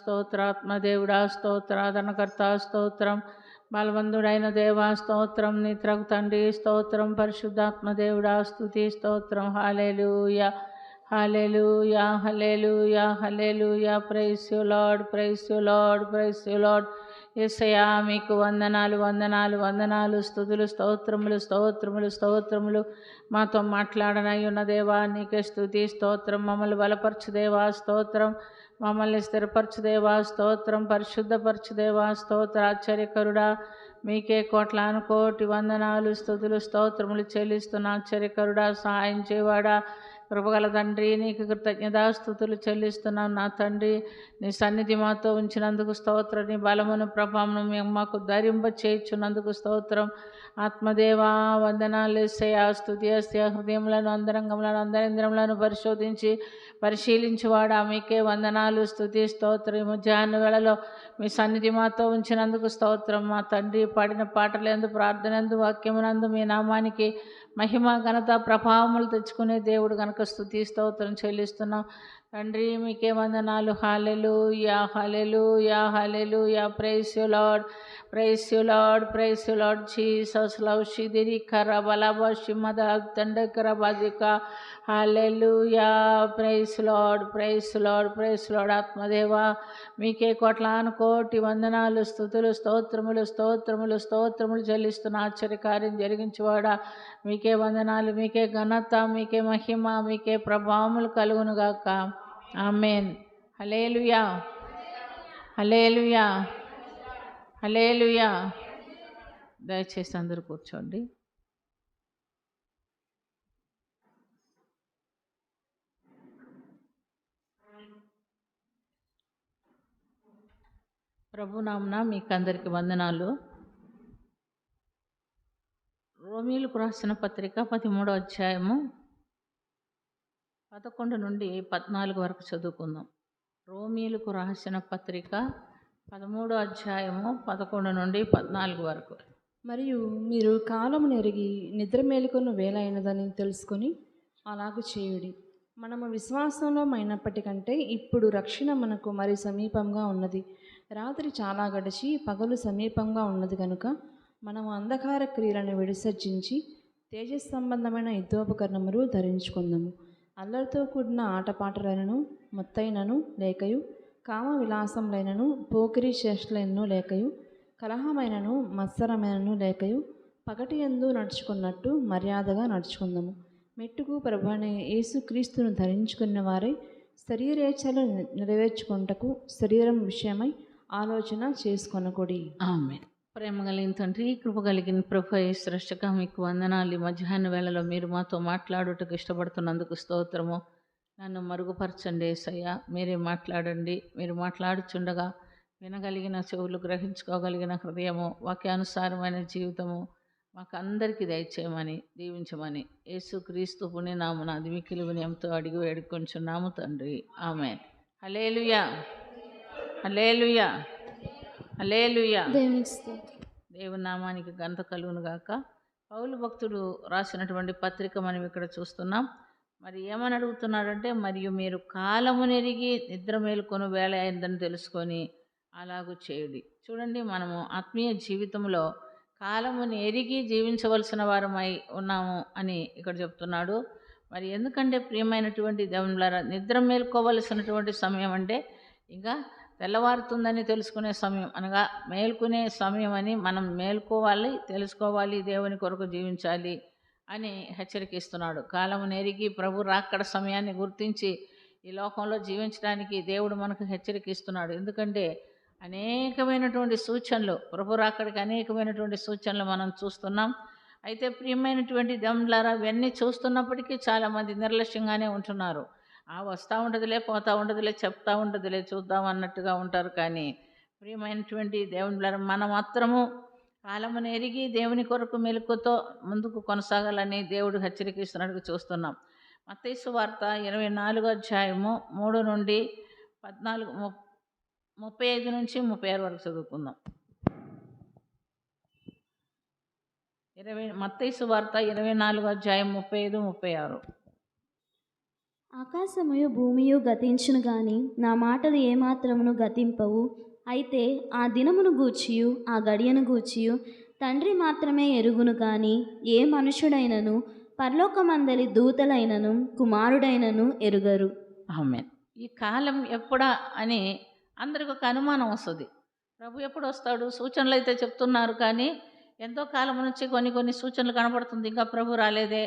స్తోత్రాత్మదేవుడా స్తోత్రాధనకర్త స్తోత్రం, బలవంతుడైన దేవా స్తోత్రం, నిద్రకు తండ్రి స్తోత్రం, పరిశుద్ధాత్మదేవుడా స్తుతి స్తోత్రం. Hallelujah hallelujah hallelujah hallelujah. Praise you Lord, praise you Lord, praise you Lord. యేసయ్యా మీకు వందనాలు వందనాలు వందనాలు, స్తుతులు స్తోత్రములు స్తోత్రములు స్తోత్రములు. మాతో మాట్లాడనై ఉన్న దేవా నీకే స్తుతి స్తోత్రం. మమ్మల్ని బలపరచు దేవా స్తోత్రం, మమ్మల్ని స్థిరపరచు దేవా స్తోత్రం, పరిశుద్ధపరచు దేవా స్తోత్ర. ఆశ్చర్యకరుడా మీకే కోట్లాను కోటి వందనాలు స్తుతులు స్తోత్రములు చెల్లిస్తున్న ఆశ్చర్యకరుడా, సహాయం చేయవాడా, కృపగల తండ్రి నీకు కృతజ్ఞతాస్తుతులు చెల్లిస్తున్నాం. నా తండ్రి నీ సన్నిధి మాతో ఉంచినందుకు స్తోత్రం, నీ బలమును ప్రభావమును మేము మాకు ధరింప చేయించున్నందుకు స్తోత్రం. ఆత్మదేవా వందనాలు యేసయ్యా. స్తుతి హృదయములను అంతరంగములను అంతరింద్రములను పరిశోధించి పరిశీలించువాడా మీకే వందనాలు స్తుతి స్తోత్రం. ఈ మధ్యాహ్న వేళలో మీ సన్నిధి మాతో ఉంచినందుకు స్తోత్రం. మా తండ్రి పాడిన పాటలందు ప్రార్థనందు వాక్యమునందు మీ నామానికి మహిమ ఘనత ప్రభావములు తెచ్చుకునే దేవుడు కనుక స్తుతి స్తోత్రం చెల్లిస్తున్నాం తండ్రి. మీకే వందనాలు. Hallelujah hallelujah hallelujah. Praise you Lord, praise you Lord, praise you Lord Jesus. Love షిదిరి కరబలబ షిమద తండకర బాజిక. Hallelujah. Praise Lord, praise Lord, praise Lord. ఆత్మదేవా మీకే కోట్లాను కోటి వందనాలు స్తుతులు స్తోత్రములు స్తోత్రములు స్తోత్రములు చెల్లిస్తున్న ఆశ్చర్యకార్యం జరిగించేవాడా మీకే వందనాలు, మీకే ఘనత, మీకే మహిమ, మీకే ప్రభావములు కలుగునుగాక. ఆమేన్. హల్లెలూయా హల్లెలూయా హల్లెలూయా. దయచేసి అందరూ కూర్చోండి. ప్రభునామమున మీకు అందరికి వందనాలు. రోమీయులకు రాసిన పత్రిక 13వ అధ్యాయము 11 నుండి 14 వరకు చదువుకుందాం. రోమీయులకు రాసిన పత్రిక 13వ అధ్యాయము 11 నుండి 14 వరకు. మరియు మీరు కాలమును ఎరిగి నిద్ర మేలుకొను వేళ అయినదని తెలుసుకొని అలాగూ చేయుడి. మనము విశ్వాసంలో అయినప్పటికంటే ఇప్పుడు రక్షణ మనకు మరి సమీపంగా ఉన్నది. రాత్రి చాలా గడిచి పగలు సమీపంగా ఉన్నది కనుక మనము అంధకార క్రియలను విడిసర్జించి తేజస్ సంబంధమైన యుద్ధోపకరణములు ధరించుకుందాము. అల్లరితో కూడిన ఆటపాటలైనను మొత్తైనను లేకయు, కామ విలాసములైనను పోకిరి చేష్టలైనను లేకయు, కలహమైనను మత్సరమైనను లేకయు, పగటి యందు నడుచుకున్నట్టు మర్యాదగా నడుచుకుందాము. మెట్టుకు ప్రభువైన యేసుక్రీస్తును ధరించుకున్న వారై శరీరేచ్ఛలు నెరవేర్చుకొనుటకు శరీరం విషయమై ఆలోచన చేసుకొనకుడి. ఆమేన్. ప్రేమ కలిగిన తండ్రి, కృప కలిగిన ప్రభు యేసు మీకు వందనాలు. ఈ మధ్యాహ్న వేళలో మీరు మాతో మాట్లాడుటకు ఇష్టపడుతున్నందుకు స్తోత్రము. నన్ను మరుగుపరచండి యేసయ్యా, మీరే మాట్లాడండి. మీరు మాట్లాడుచుండగా వినగలిగిన చెవులు, గ్రహించుకోగలిగిన హృదయము, వాక్యానుసారమైన జీవితము మాకు అందరికీ దయచేయమని దీవించమని యేసుక్రీస్తు పుణ్యనామమున అది మిక్కిలి వినయంతో అడిగి వేడుకొంచున్నాము తండ్రి. ఆమేన్. హల్లెలూయా హల్లెలూయా హల్లెలూయా. దేవుని నామానికి ఘనత కలుగును గాక. పౌలు భక్తుడు రాసినటువంటి పత్రిక మనం ఇక్కడ చూస్తున్నాం. మరి ఏమని అడుగుతున్నాడంటే, మరియు మీరు కాలమునెరిగి నిద్ర మేలుకొను వేళ అయిందని తెలుసుకొని అలాగూ చేయుడి. చూడండి, మనము ఆత్మీయ జీవితంలో కాలముని ఎరిగి జీవించవలసిన వారమై ఉన్నాము అని ఇక్కడ చెప్తున్నాడు. మరి ఎందుకంటే ప్రియమైనటువంటి దేవునిలారా, నిద్ర మేలుకోవలసినటువంటి సమయం అంటే ఇంకా తెల్లవారుతుందని తెలుసుకునే సమయం, అనగా మేల్కొనే సమయం అని మనం మేల్కోవాలి, తెలుసుకోవాలి, దేవుని కొరకు జీవించాలి అని హెచ్చరికిస్తున్నాడు. కాలమును ఎరిగి ప్రభు రాకడ సమయాన్ని గుర్తించి ఈ లోకంలో జీవించడానికి దేవుడు మనకు హెచ్చరికిస్తున్నాడు. ఎందుకంటే అనేకమైనటువంటి సూచనలు, ప్రభు రాకడికి అనేకమైనటువంటి సూచనలు మనం చూస్తున్నాం. అయితే ప్రియమైనటువంటి దేవునిలారా, ఇవన్నీ చూస్తున్నప్పటికీ చాలామంది నిర్లక్ష్యంగానే ఉంటున్నారు. వస్తూ ఉంటుందిలే, పోతూ ఉంటుందిలే, చెప్తా ఉంటుందిలే, చూద్దాం అన్నట్టుగా ఉంటారు. కానీ ప్రియమైనటువంటి దేవునిలారా, మనం మాత్రము కాలమును ఎరిగి దేవుని కొరకు మెలకుతో ముందుకు కొనసాగాలని దేవుడు హెచ్చరికిస్తున్నట్టుగా చూస్తున్నాం. మత్తయి సువార్త 24వ అధ్యాయము 3 నుండి 35 నుంచి 36 వరకు చదువుకుందాం. మత్తయి సువార్త 24వ అధ్యాయం 35, 36. ఆకాశముయు భూమియు గతించును గాని నా మాటలు ఏమాత్రమును గతింపవు. అయితే ఆ దినమును గూర్చియు ఆ గడియను గూర్చియు తండ్రి మాత్రమే ఎరుగును గాని ఏ మనుషుడైనను పరలోకమందలి దూతలైనను కుమారుడైనను ఎరుగరు. ఆమేన్. ఈ కాలం ఎప్పుడా అని అందరికి ఒక అనుమానం వస్తుంది. ప్రభు ఎప్పుడు వస్తాడు? సూచనలు అయితే చెప్తున్నారు, కానీ ఎంతో కాలం నుంచి కొన్ని కొన్ని సూచనలు కనపడుతుంది, ఇంకా ప్రభు రాలేదే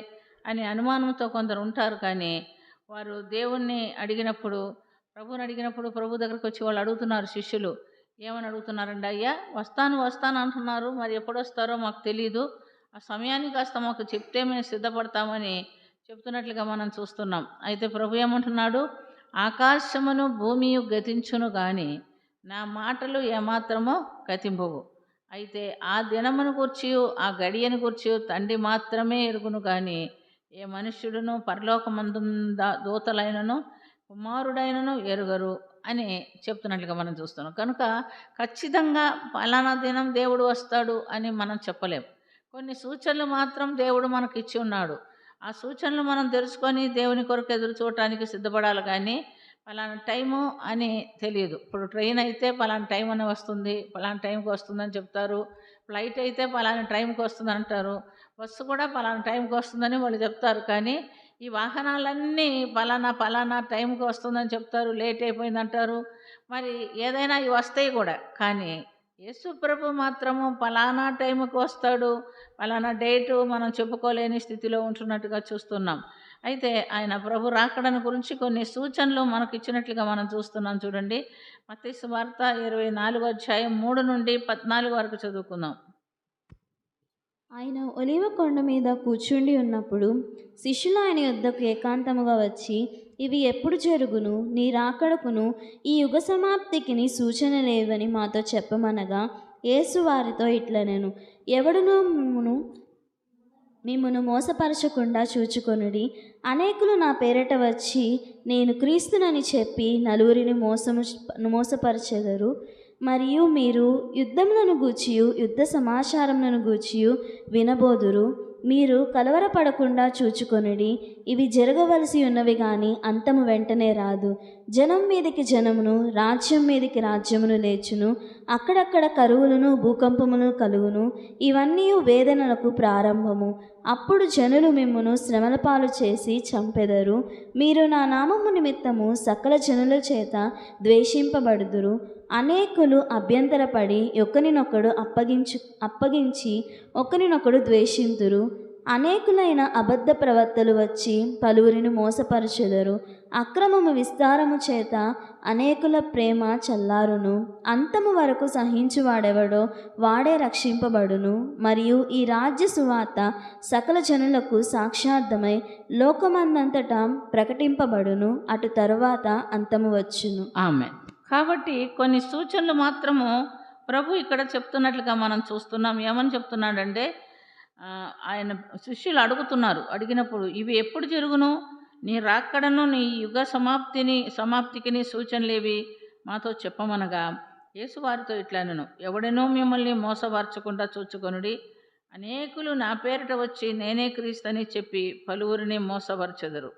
అని అనుమానంతో కొందరు ఉంటారు. కానీ వారు దేవుణ్ణి అడిగినప్పుడు, ప్రభుని అడిగినప్పుడు ప్రభు దగ్గరకు వచ్చి వాళ్ళు అడుగుతున్నారు, శిష్యులు ఏమని అడుగుతున్నారండి? అయ్యా వస్తాను వస్తాను అంటున్నారు, మరి ఎప్పుడు వస్తారో మాకు తెలియదు, ఆ సమయానికి కాస్త మాకు చెప్తే మేము సిద్ధపడతామని చెప్తున్నట్లుగా మనం చూస్తున్నాం. అయితే ప్రభు ఏమంటున్నాడు? ఆకాశమును భూమియు గతించును కానీ నా మాటలు ఏమాత్రమో గతింపవు. అయితే ఆ దినమును గూర్చియు ఆ గడియను గూర్చియు తండ్రి మాత్రమే ఎరుగును కానీ ఏ మనుష్యుడును పరలోకమందు దూతలైనను కుమారుడైనను ఎరుగరు అని చెప్తున్నట్లుగా మనం చూస్తున్నాం. కనుక ఖచ్చితంగా పలానా దినం దేవుడు వస్తాడు అని మనం చెప్పలేం. కొన్ని సూచనలు మాత్రం దేవుడు మనకి ఇచ్చి ఉన్నాడు. ఆ సూచనలు మనం తెలుసుకొని దేవుని కొరకు ఎదురు చూడటానికి సిద్ధపడాలి, కానీ పలానా టైము అని తెలియదు. ఇప్పుడు ట్రైన్ అయితే పలానా టైం అని వస్తుంది, పలానా టైంకి వస్తుందని చెప్తారు. ఫ్లైట్ అయితే పలానా టైంకి వస్తుంది అంటారు. బస్సు కూడా పలానా టైంకి వస్తుందని వాళ్ళు చెప్తారు. కానీ ఈ వాహనాలన్నీ పలానా టైంకి వస్తుందని చెప్తారు, లేట్ అయిపోయిందంటారు. మరి ఏదైనా ఇవి వస్తాయి కూడా, కానీ యేసు ప్రభు మాత్రము పలానా టైంకి వస్తాడు, పలానా డేటు మనం చెప్పుకోలేని స్థితిలో ఉంటున్నట్టుగా చూస్తున్నాం. అయితే ఆయన ప్రభు రాకడను గురించి కొన్ని సూచనలు మనకు ఇచ్చినట్లుగా మనం చూస్తున్నాం. చూడండి, మత్తయి సువార్త 24:3-14 వరకు చదువుకుందాం. ఆయన ఒలీవ కొండ మీద కూర్చుండి ఉన్నప్పుడు శిష్యులు ఆయన యొద్దకు ఏకాంతముగా వచ్చి, ఇవి ఎప్పుడు జరుగును? నీ రాకడకును ఈ యుగ సమాప్తికిని సూచన లేవని మాతో చెప్పమనగా, యేసు వారితో ఇట్లనెను, ఎవడునూ మిమ్మును మోసపరచకుండా చూచుకొనుడి. అనేకులు నా పేరట వచ్చి నేను క్రీస్తునని చెప్పి నలుగురిని మోసపరచెదరు. మరియు మీరు యుద్ధములను గూర్చియు యుద్ధ సమాచారములను గూర్చియు వినబోదురు. మీరు కలవరపడకుండా చూచుకొనుడి. ఇవి జరగవలసి ఉన్నవి కానీ అంతము వెంటనే రాదు. జనం మీదికి జనమును, రాజ్యం మీదికి రాజ్యమును లేచును. అక్కడక్కడ కరువులను భూకంపమును కలుగును. ఇవన్నీ వేదనలకు ప్రారంభము. అప్పుడు జనులు మిమ్మును శ్రమల పాలు చేసి చంపెదరు. మీరు నా నామము నిమిత్తము సకల జనుల చేత ద్వేషింపబడుదురు. అనేకులు అభ్యంతరపడి ఒకరినొకడు అప్పగించి ఒకరినొకడు ద్వేషింతురు. అనేకులైన అబద్ధ ప్రవక్తలు వచ్చి పలువురిని మోసపరచెదరు. అక్రమము విస్తారము చేత అనేకుల ప్రేమ చల్లారును. అంతము వరకు సహించువాడెవడో వాడే రక్షింపబడును. మరియు ఈ రాజ్య సువార్త సకల జనులకు సాక్షార్థమై లోకమందంతటా ప్రకటింపబడును. అటు తరువాత అంతము వచ్చును. ఆమె. కాబట్టి కొన్ని సూచనలు మాత్రము ప్రభు ఇక్కడ చెప్తున్నట్లుగా మనం చూస్తున్నాం. ఏమని చెప్తున్నాడంటే, ఆయన శిష్యులు అడిగినప్పుడు ఇవి ఎప్పుడు జరుగును? నీ రాకడను నీ యుగ సమాప్తికి సూచనలేవి మాతో చెప్పమనగా, యేసు వారితో ఇట్లనెను, ఎవడనో మిమ్మల్ని మోసపరచకుండా చూచుకొనుడి. అనేకులు నా పేరిట వచ్చి నేనే క్రీస్తని చెప్పి పలువురిని మోసపరచెదరు.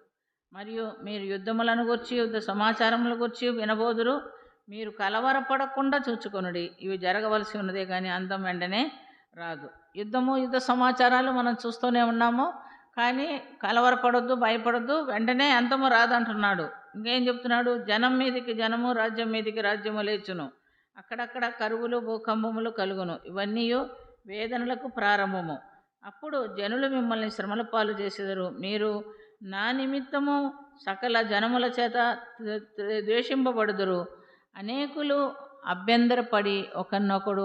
మరియు మీరు యుద్ధములను గూర్చి యుద్ధ సమాచారముల గూర్చి వినబోదురు. మీరు కలవరపడకుండా చూచుకొనుడి. ఇవి జరగవలసి ఉన్నదే కానీ అంతం వెంటనే రాదు. యుద్ధము యుద్ధ సమాచారాలు మనం చూస్తూనే ఉన్నాము, కానీ కలవరపడొద్దు, భయపడొద్దు, వెంటనే అంతము రాదంటున్నాడు. ఇంకేం చెప్తున్నాడు? జనం మీదికి జనము, రాజ్యం మీదికి రాజ్యము లేచును. అక్కడక్కడ కరువులు భూకంపములు కలుగును. ఇవన్నీ వేదనలకు ప్రారంభము. అప్పుడు జనులు మిమ్మల్ని శ్రమల పాలు చేసేదరు. మీరు నా నిమిత్తము సకల జనముల చేత ద్వేషింపబడుదురు. అనేకులు అభ్యంతరపడి ఒకరినొకడు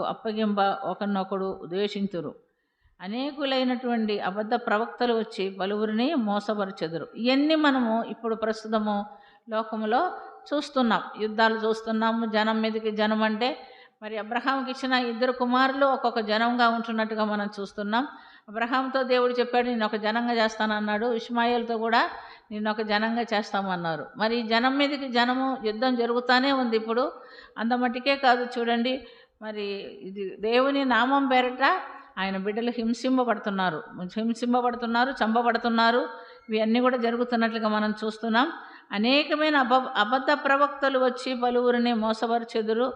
ద్వేషింతురు. అనేకులైనటువంటి అబద్ధ ప్రవక్తలు వచ్చి పలువురిని మోసపరచెదరు. ఇవన్నీ మనము ఇప్పుడు ప్రస్తుతము లోకములో చూస్తున్నాం. యుద్ధాలు చూస్తున్నాము. జనం మీదకి జనం అంటే మరి అబ్రహాంకి ఇచ్చిన 2 కుమారులు ఒక్కొక్క జనంగా ఉంటున్నట్టుగా మనం చూస్తున్నాం. అబ్రహాంతో దేవుడు చెప్పాడు, నేను ఒక జనంగా చేస్తానన్నాడు. ఇష్మాయేల్తో కూడా నేను ఒక జనంగా చేస్తామన్నారు. మరి జనం మీదకి జనము యుద్ధం జరుగుతూనే ఉంది. ఇప్పుడు అంతమట్టికే కాదు, చూడండి, మరి ఇది దేవుని నామం పేరట ఆయన బిడ్డలు హింసింపబడుతున్నారు, చంపబడుతున్నారు. ఇవన్నీ కూడా జరుగుతున్నట్లుగా మనం చూస్తున్నాం. అనేకమైన అబద్ధ ప్రవక్తలు వచ్చి పలువురిని మోసపరచెదురు.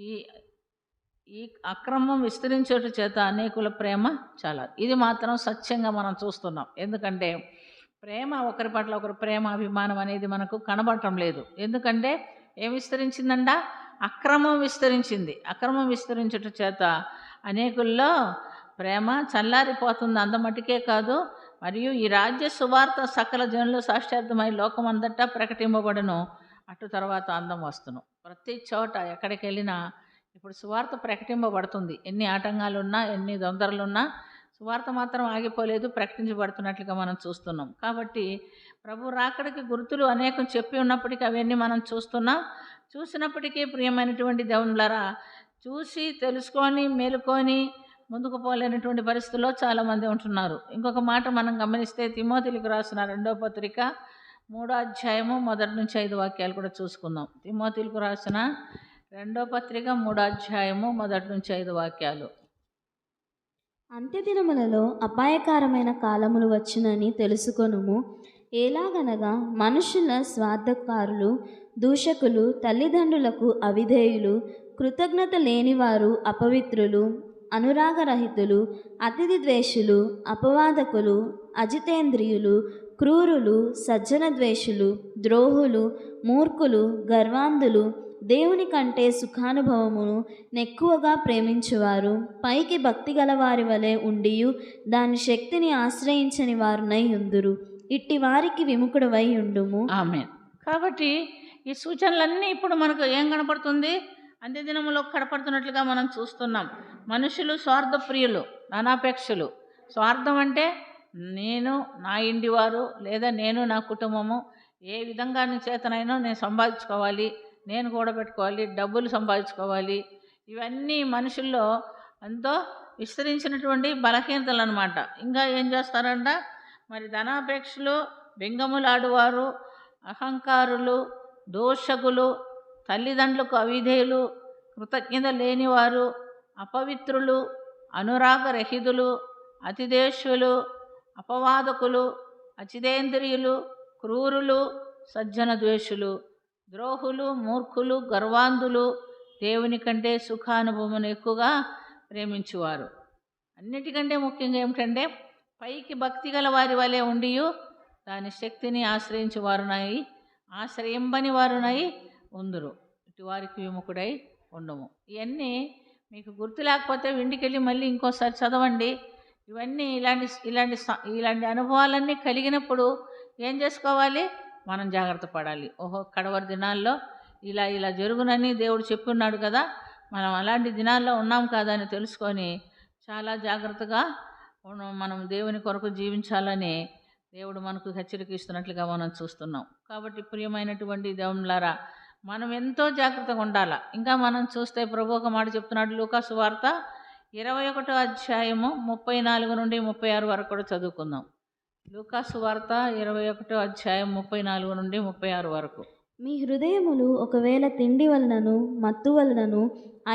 ఈ ఈ అక్రమం విస్తరించేట చేత అనేకుల ప్రేమ చాలా. ఇది మాత్రం సత్యంగా మనం చూస్తున్నాం. ఎందుకంటే ప్రేమ, ఒకరి పట్ల ఒకరి ప్రేమ అభిమానం అనేది మనకు కనబడటం లేదు. ఎందుకంటే ఏం విస్తరించిందంట? అక్రమం విస్తరించింది. అక్రమం విస్తరించుట చేత అనేకుల్లో ప్రేమ చల్లారిపోతుంది. అంతమటుకే కాదు, మరియు ఈ రాజ్య సువార్త సకల జనులు సాక్షార్థమై లోకమంతటా ప్రకటింపబడును. అటు తర్వాత అందం వస్తును. ప్రతి చోట ఎక్కడికి వెళ్ళినా ఇప్పుడు సువార్త ప్రకటింపబడుతుంది. ఎన్ని ఆటంకాలున్నా, ఎన్ని తొందరలున్నా సువార్త మాత్రం ఆగిపోలేదు, ప్రకటించబడుతున్నట్లుగా మనం చూస్తున్నాం. కాబట్టి ప్రభు రాకడికి గుర్తులు అనేకం చెప్పి ఉన్నప్పటికీ అవన్నీ మనం చూస్తున్నాం. చూసినప్పటికీ ప్రియమైనటువంటి దేవునులారా, చూసి తెలుసుకొని మేలుకొని ముందుకు పోలేనటువంటి పరిస్థితుల్లో చాలామంది ఉంటున్నారు. ఇంకొక మాట మనం గమనిస్తే తిమోతిలకు రాసిన 2వ పత్రిక 3వ అధ్యాయము 1-5 వాక్యాలు కూడా చూసుకుందాం. తిమోతిలకు రాసిన 2వ పత్రిక 3వ అధ్యాయము 1-5 వాక్యాలు. అంత్యదినములలో అపాయకరమైన కాలములు వచ్చునని తెలుసుకొనుము. ఎలాగనగా మనుషుల స్వార్థకారులు, దూషకులు, తల్లిదండ్రులకు అవిధేయులు, కృతజ్ఞత లేనివారు, అపవిత్రులు, అనురాగరహితులు, అతిథి ద్వేషులు, అపవాదకులు, అజితేంద్రియులు, క్రూరులు, సజ్జన ద్వేషులు, ద్రోహులు, మూర్ఖులు, గర్వాంధులు, దేవుని కంటే సుఖానుభవమును నెక్కువగా ప్రేమించువారు, పైకి భక్తి గల వారి వలె ఉండియు దాని శక్తిని ఆశ్రయించని వారునై ఉందురు. ఇట్టి వారికి విముఖుడవై ఉండుము. ఆమేన్. కాబట్టి ఈ సూచనలన్నీ ఇప్పుడు మనకు ఏం కనపడుతుంది? అంత్యదినములో కనపడుతున్నట్లుగా మనం చూస్తున్నాం. మనుషులు స్వార్థప్రియులు, ధనాపేక్షలు. స్వార్థం అంటే నేను, నా ఇంటి వారు, లేదా నేను, నా కుటుంబము ఏ విధంగా చేతనైనా నేను సంపాదించుకోవాలి, నేను కూడబెట్టుకోవాలి, డబ్బులు సంపాదించుకోవాలి. ఇవన్నీ మనుషుల్లో ఎంతో విస్తరించినటువంటి బలహీనతలు అన్నమాట. ఇంకా ఏం చేస్తారంట? మరి ధనాపేక్షలు, బెంగములాడువారు, అహంకారులు, దోషకులు, తల్లిదండ్రులకు అవిధేయులు, కృతజ్ఞత లేనివారు, అపవిత్రులు, అనురాగరహితులు, అతిదేశులు, అపవాదకులు, అచిదేంద్రియులు, క్రూరులు, సజ్జన ద్వేషులు, ద్రోహులు, మూర్ఖులు, గర్వాంధులు, దేవుని కంటే సుఖానుభవమును ఎక్కువగా ప్రేమించువారు. అన్నిటికంటే ముఖ్యంగా ఏమిటంటే పైకి భక్తి గల వారి వలె ఉండియు దాని శక్తిని ఆశ్రయింపని వారునై ఉందురు. ఇటు వారికి విముఖుడై ఉండము. ఇవన్నీ మీకు గుర్తు లేకపోతే ఇంటికెళ్ళి మళ్ళీ ఇంకోసారి చదవండి. ఇవన్నీ ఇలాంటి అనుభవాలన్నీ కలిగినప్పుడు ఏం చేసుకోవాలి? మనం జాగ్రత్త పడాలి. ఓహో, కడవరి దినాల్లో ఇలా జరుగునని దేవుడు చెప్పున్నాడు కదా, మనం అలాంటి దినాల్లో ఉన్నాం కదా అని తెలుసుకొని చాలా జాగ్రత్తగా మనం దేవుని కొరకు జీవించాలని దేవుడు మనకు హెచ్చరిక ఇస్తున్నట్లుగా మనం చూస్తున్నాం. కాబట్టి ప్రియమైనటువంటి దేవునులారా, మనం ఎంతో జాగ్రత్తగా ఉండాలి. ఇంకా మనం చూస్తే ప్రభు ఒక మాట చెప్తున్నాడు. లూకా సువార్త 21వ అధ్యాయము 34-36 వరకు కూడా చదువుకుందాం. లూకా సువార్త 21వ అధ్యాయం 34-36 వరకు. మీ హృదయములు ఒకవేళ తిండి వలనను, మత్తు వలనను,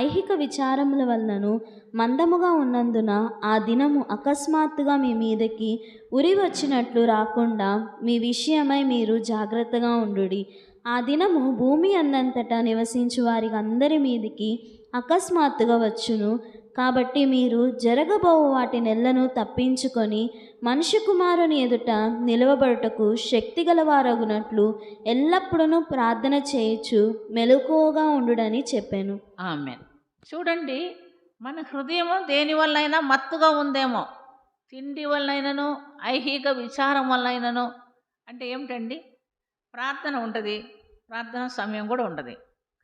ఐహిక విచారముల వలనను మందముగా ఉన్నందున ఆ దినము అకస్మాత్తుగా మీ మీదకి ఉరి వచ్చినట్లు రాకుండా మీ విషయమై మీరు జాగ్రత్తగా ఉండుడి. ఆ దినము భూమి అన్నంతటా నివసించు వారికి అందరి మీదికి అకస్మాత్తుగా వచ్చును. కాబట్టి మీరు జరగబోవు వాటి నెలను తప్పించుకొని మనుష్య కుమారుని ఎదుట నిలవబడుటకు శక్తిగలవారగునట్లు ఎల్లప్పుడూ ప్రార్థన చేయొచ్చు మెలకువగా ఉండుడని చెప్పాను. ఆమేన్. చూడండి, మన హృదయము దేని వల్లైనా మత్తుగా ఉందేమో, తిండి వల్లైనను, ఐహిక విచారం వల్లైనను. అంటే ఏమిటండి? ప్రార్థన ఉంటుంది, ప్రార్థన సమయం కూడా ఉంటుంది.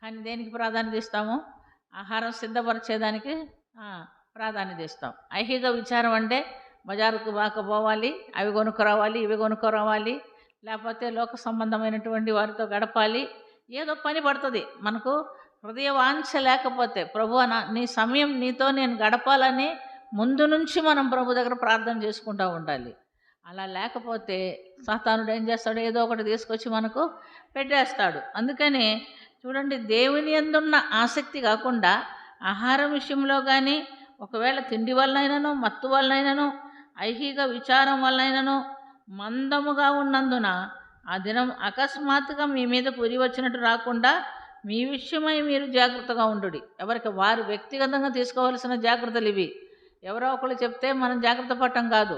కానీ దేనికి ప్రాధాన్యత ఇస్తాము? ఆహారం సిద్ధపరిచేదానికి ప్రాధాన్యత ఇస్తాం. ఐహిక విచారం అంటే బజారుకు పోవాలి, అవి కొనుక్కురావాలి, ఇవి కొనుక్కురావాలి, లేకపోతే లోక సంబంధమైనటువంటి వారితో గడపాలి, ఏదో పని పడుతుంది. మనకు హృదయ వాంఛ లేకపోతే, ప్రభు నీ సమయం నీతో నేను గడపాలని ముందు నుంచి మనం ప్రభు దగ్గర ప్రార్థన చేసుకుంటూ ఉండాలి. అలా లేకపోతే సాతానుడు ఏం చేస్తాడు? ఏదో ఒకటి తీసుకొచ్చి మనకు పెట్టేస్తాడు. అందుకని చూడండి, దేవుని యందున్న ఆసక్తి కాకుండా ఆహారం విషయంలో కానీ, ఒకవేళ తిండి వల్లైనను, మత్తు వల్లైనను, ఐహిక విచారం వల్లైనను మందముగా ఉన్నందున ఆ దినం అకస్మాత్తుగా మీ మీదకు ఉరి వచ్చినట్టు రాకుండా మీ విషయమై మీరు జాగ్రత్తగా ఉండుడి. ఎవరికి వారు వ్యక్తిగతంగా తీసుకోవాల్సిన జాగ్రత్తలు ఇవి. ఎవరో ఒకళ్ళు చెప్తే మనం జాగ్రత్త పడటం కాదు,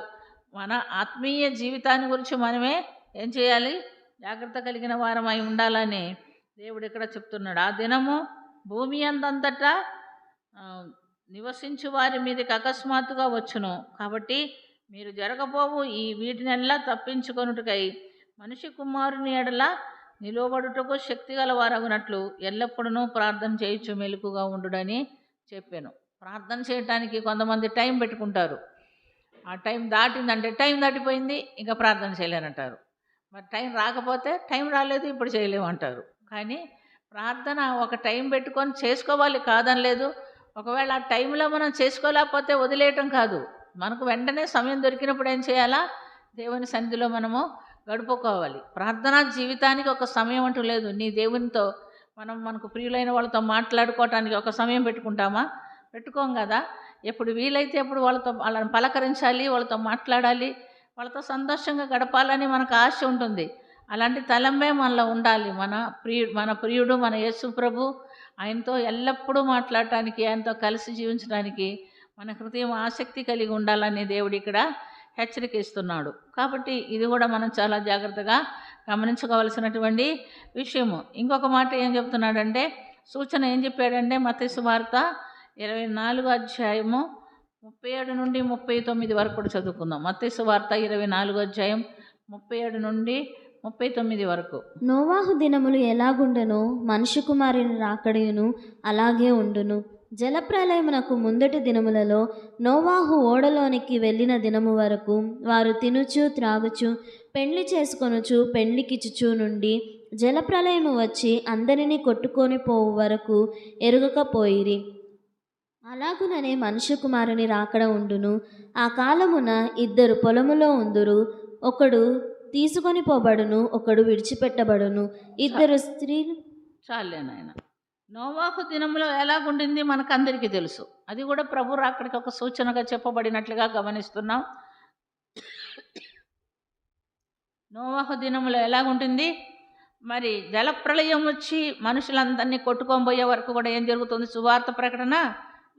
మన ఆత్మీయ జీవితాన్ని గురించి మనమే ఏం చేయాలి, జాగ్రత్త కలిగిన వారమై ఉండాలని దేవుడు ఇక్కడ చెప్తున్నాడు. ఆ దినము భూమి అందంతటా నివసించు వారి మీదకి అకస్మాత్తుగా వచ్చును. కాబట్టి మీరు జరగబోవు ఈ వీటినెల్లా తప్పించుకొనుటకై మనిషి కుమారుని ఎడల నిలువబడుటకు శక్తి గల వారగునట్లు ఎల్లప్పుడూ ప్రార్థన చేయొచ్చు, మెలకుగా ఉండుడని చెప్పాను. ప్రార్థన చేయటానికి కొంతమంది టైం పెట్టుకుంటారు. ఆ టైం దాటిందంటే టైం దాటిపోయింది ఇంకా ప్రార్థన చేయలేనంటారు. మరి టైం రాకపోతే టైం రాలేదు ఇప్పుడు చేయలేమంటారు. కానీ ప్రార్థన ఒక టైం పెట్టుకొని చేసుకోవాలి, కాదనలేదు. ఒకవేళ ఆ టైంలో మనం చేసుకోలేకపోతే వదిలేయటం కాదు, మనకు వెంటనే సమయం దొరికినప్పుడు ఏం చేయాలా, దేవుని సన్నిధిలో మనము గడుపుకోవాలి. ప్రార్థనా జీవితానికి ఒక సమయం అంటూ లేదు. నీ దేవునితో మనకు ప్రియులైన వాళ్ళతో మాట్లాడుకోవటానికి ఒక సమయం పెట్టుకుంటామా? పెట్టుకోం కదా. ఎప్పుడు వీలైతే ఎప్పుడు వాళ్ళని పలకరించాలి, వాళ్ళతో మాట్లాడాలి, వాళ్ళతో సంతోషంగా గడపాలని మనకు ఆశ ఉంటుంది. అలాంటి తలంబే మనలో ఉండాలి. మన ప్రియుడు మన యేసు ప్రభు, ఆయనతో ఎల్లప్పుడూ మాట్లాడటానికి, ఆయనతో కలిసి జీవించడానికి మన హృదయం ఆసక్తి కలిగి ఉండాలని దేవుడు ఇక్కడ హెచ్చరిక ఇస్తున్నాడు. కాబట్టి ఇది కూడా మనం చాలా జాగ్రత్తగా గమనించుకోవాల్సినటువంటి విషయము. ఇంకొక మాట ఏం చెప్తున్నాడంటే, సూచన ఏం చెప్పాడంటే, మత్తయి సువార్త 24వ అధ్యాయము 37 నుండి 39 వరకు కూడా చదువుకుందాం. మత్తయి సువార్త 24వ అధ్యాయం 37 నుండి 39 వరకు. నోవాహు దినములు ఎలాగుండెనో మనుష్య కుమారుని రాకడయును అలాగే ఉండును. జలప్రలయమునకు ముందటి దినములలో నోవాహు ఓడలోనికి వెళ్ళిన దినము వరకు వారు తినుచు త్రాగుచు పెండ్లి చేసుకొనుచు పెండ్లికిచ్చుచు నుండి జలప్రలయము వచ్చి అందరినీ కొట్టుకొని పోవు వరకు ఎరుగకపోయిరి. అలాగుననే మనుష్య కుమారుని రాకడ ఉండును. ఆ కాలమున ఇద్దరు పొలములో ఉందురు, ఒకడు తీసుకొని పోబడును, ఒకడు విడిచిపెట్టబడును. ఇద్దరు స్త్రీలు. చాలే నాయన. నోవాహు దినంలో ఎలాగుండింది మనకందరికీ తెలుసు. అది కూడా ప్రభు రాకడికి ఒక సూచనగా చెప్పబడినట్లుగా గమనిస్తున్నాం. నోవాహు దినంలో ఎలాగుంటుంది మరి, జలప్రళయం వచ్చి మనుషులందరినీ కొట్టుకొని పోయే వరకు కూడా ఏం జరుగుతుంది, సువార్త ప్రకటన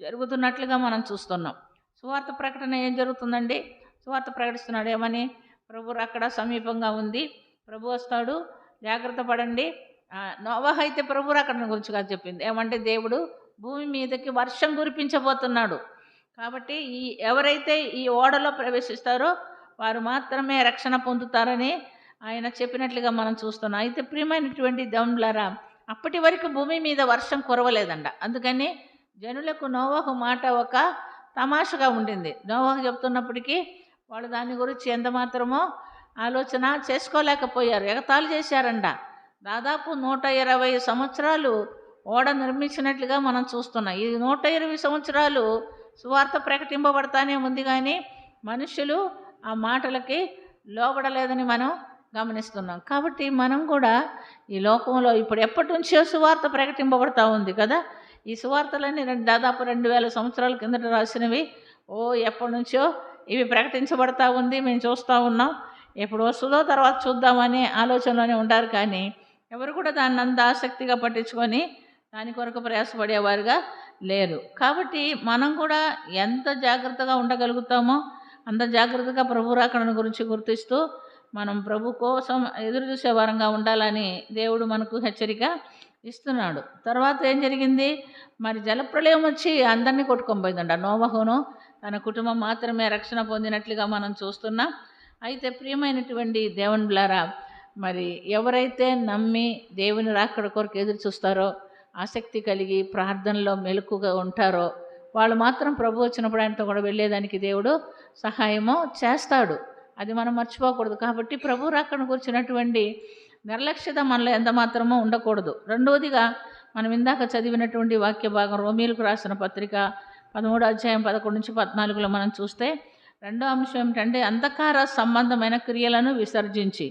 జరుగుతున్నట్లుగా మనం చూస్తున్నాం. సువార్త ప్రకటన ఏం జరుగుతుందండి, సువార్త ప్రకటిస్తున్నాడు ఏమని, ప్రభు అక్కడ సమీపంగా ఉంది, ప్రభు వస్తాడు, జాగ్రత్త పడండి. నోవాహు అయితే ప్రభు రాకడ గురించి కాదు చెప్పింది, ఏమంటే దేవుడు భూమి మీదకి వర్షం కురిపించబోతున్నాడు. కాబట్టి ఎవరైతే ఈ ఓడలో ప్రవేశిస్తారో వారు మాత్రమే రక్షణ పొందుతారని ఆయన చెప్పినట్లుగా మనం చూస్తున్నాం. అయితే ప్రియమైనటువంటి దేవులారా, అప్పటి వరకు భూమి మీద వర్షం కురవలేదంట. అందుకని జనులకు నోవాహు మాట ఒక తమాషగా ఉండింది. నోవాహు చెప్తున్నప్పటికీ వాళ్ళు దాని గురించి ఎంత మాత్రమో ఆలోచన చేసుకోలేకపోయారు, ఎగతాళి చేశారంట. దాదాపు 120 సంవత్సరాలు ఓడ నిర్మించినట్లుగా మనం చూస్తున్నాం. ఈ 120 సంవత్సరాలు సువార్త ప్రకటింపబడతానే ఉంది, కానీ మనుషులు ఆ మాటలకి లోబడలేదని మనం గమనిస్తున్నాం. కాబట్టి మనం కూడా ఈ లోకంలో ఇప్పుడు ఎప్పటి నుంచో సువార్త ప్రకటింపబడతా ఉంది కదా. ఈ సువార్తలన్నీ దాదాపు 2000 సంవత్సరాల కిందట రాసినవి. ఎప్పటి నుంచో ఇవి ప్రకటించబడతా ఉంది, మేము చూస్తూ ఉన్నాం. ఎప్పుడు వస్తుందో తర్వాత చూద్దామనే ఆలోచనలోనే ఉంటారు, కానీ ఎవరు కూడా దాన్ని అంత ఆసక్తిగా పట్టించుకొని దాని కొరకు ప్రయాసపడేవారుగా లేరు. కాబట్టి మనం కూడా ఎంత జాగ్రత్తగా ఉండగలుగుతామో అంత జాగ్రత్తగా ప్రభు రాకడ గురించి గుర్తిస్తూ మనం ప్రభు కోసం ఎదురు చూసే వారంగా ఉండాలని దేవుడు మనకు హెచ్చరిక ఇస్తున్నాడు. తర్వాత ఏం జరిగింది మరి, జలప్రలయం వచ్చి అందరినీ కొట్టుకొని పోయిందంట. నోవాహును తన కుటుంబం మాత్రమే రక్షణ పొందినట్లుగా మనం చూస్తున్నాం. అయితే ప్రియమైనటువంటి దేవునిలారా, మరి ఎవరైతే నమ్మి దేవుని రాకడ కొరకు ఎదురు చూస్తారో, ఆసక్తి కలిగి ప్రార్థనలో మెలకుగా ఉంటారో, వాళ్ళు మాత్రం ప్రభు వచ్చినప్పుడు ఆయనతో కూడా వెళ్ళేదానికి దేవుడు సహాయము చేస్తాడు. అది మనం మర్చిపోకూడదు. కాబట్టి ప్రభు రాకడ గురించినటువంటి నిర్లక్ష్యత మనలో ఎంత మాత్రమో ఉండకూడదు. రెండవదిగా మనం ఇందాక చదివినటువంటి వాక్య భాగం రోమీలకు రాసిన పత్రిక 13వ అధ్యాయం 11 నుంచి 14లో మనం చూస్తే, రెండో అంశం ఏమిటంటే అంధకార సంబంధమైన క్రియలను విసర్జించి.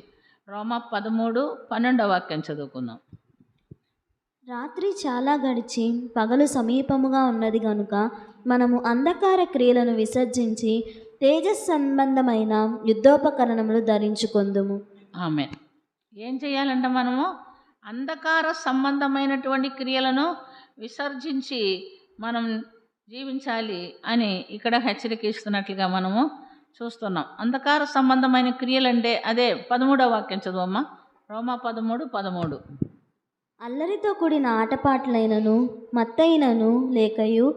రోమా 13:12 వాక్యం చదువుకుందాం. రాత్రి చాలా గడిచి పగలు సమీపముగా ఉన్నది గనుక మనము అంధకార క్రియలను విసర్జించి తేజస్ సంబంధమైన యుద్ధోపకరణములు ధరించుకొందుము. ఆమేన్. ఏం చేయాలంటే మనము అంధకార సంబంధమైనటువంటి క్రియలను విసర్జించి మనం జీవించాలి అని ఇక్కడ హెచ్చరిక ఇస్తున్నట్లుగా మనము చూస్తున్నాం. అంధకార సంబంధమైన క్రియలంటే అదే 13వ వాక్యం చదువమ్మా. రోమా 13:13. అల్లరితో కూడిన ఆటపాటలైనను మత్తైనను లేకయు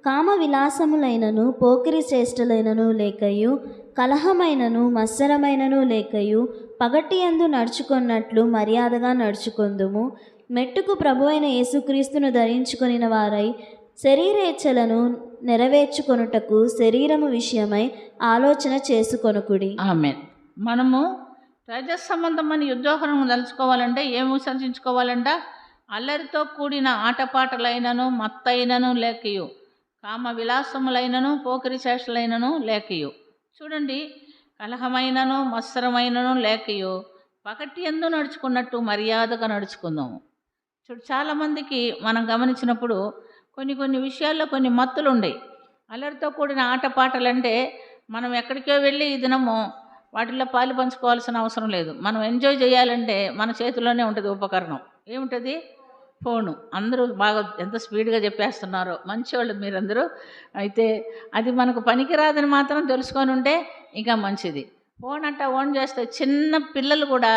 కామ విలాసములైనను పోకిరి చేష్టలైనను లేకయు కలహమైనను మత్సరమైనను లేకయు పగటియందు నడుచుకున్నట్లు మర్యాదగా నడుచుకొందుము. మెట్టుకు ప్రభువైన యేసుక్రీస్తును ధరించుకొనిన వారై శరీరేచ్ఛలను నెరవేర్చుకొనుటకు శరీరము విషయమై ఆలోచన చేసుకొనుకుడి. ఆమేన్. మనము తేజస్ సంబంధమైన యుద్ధోహరం తలుచుకోవాలంటే ఏమి విసర్జించుకోవాలంట? అల్లరితో కూడిన ఆటపాటలైనను మత్తైనను లేకయు కామ విలాసములైనను పోకిరి చేష్టలైనను లేకయు. చూడండి, కలహమైనను మత్సరమైనను లేకయు పగటి యందు నడుచుకున్నట్టు మర్యాదగా నడుచుకుందాము. చూడు, చాలామందికి మనం గమనించినప్పుడు కొన్ని విషయాల్లో కొన్ని మత్తులు ఉండయి. అల్లరితో కూడిన ఆటపాటలంటే మనం ఎక్కడికో వెళ్ళి ఈ దినము వాటిల్లో పాలు పంచుకోవాల్సిన అవసరం లేదు. మనం ఎంజాయ్ చేయాలంటే మన చేతిలోనే ఉంటుంది ఉపకరణం. ఏముంటుంది? ఫోను. అందరూ బాగా ఎంత స్పీడ్గా చెప్పేస్తున్నారో మంచివాళ్ళు మీరందరూ. అయితే అది మనకు పనికిరాదని మాత్రం తెలుసుకొని ఉంటే ఇంకా మంచిది. ఫోన్ ఓన్ చేస్తే చిన్న పిల్లలు కూడా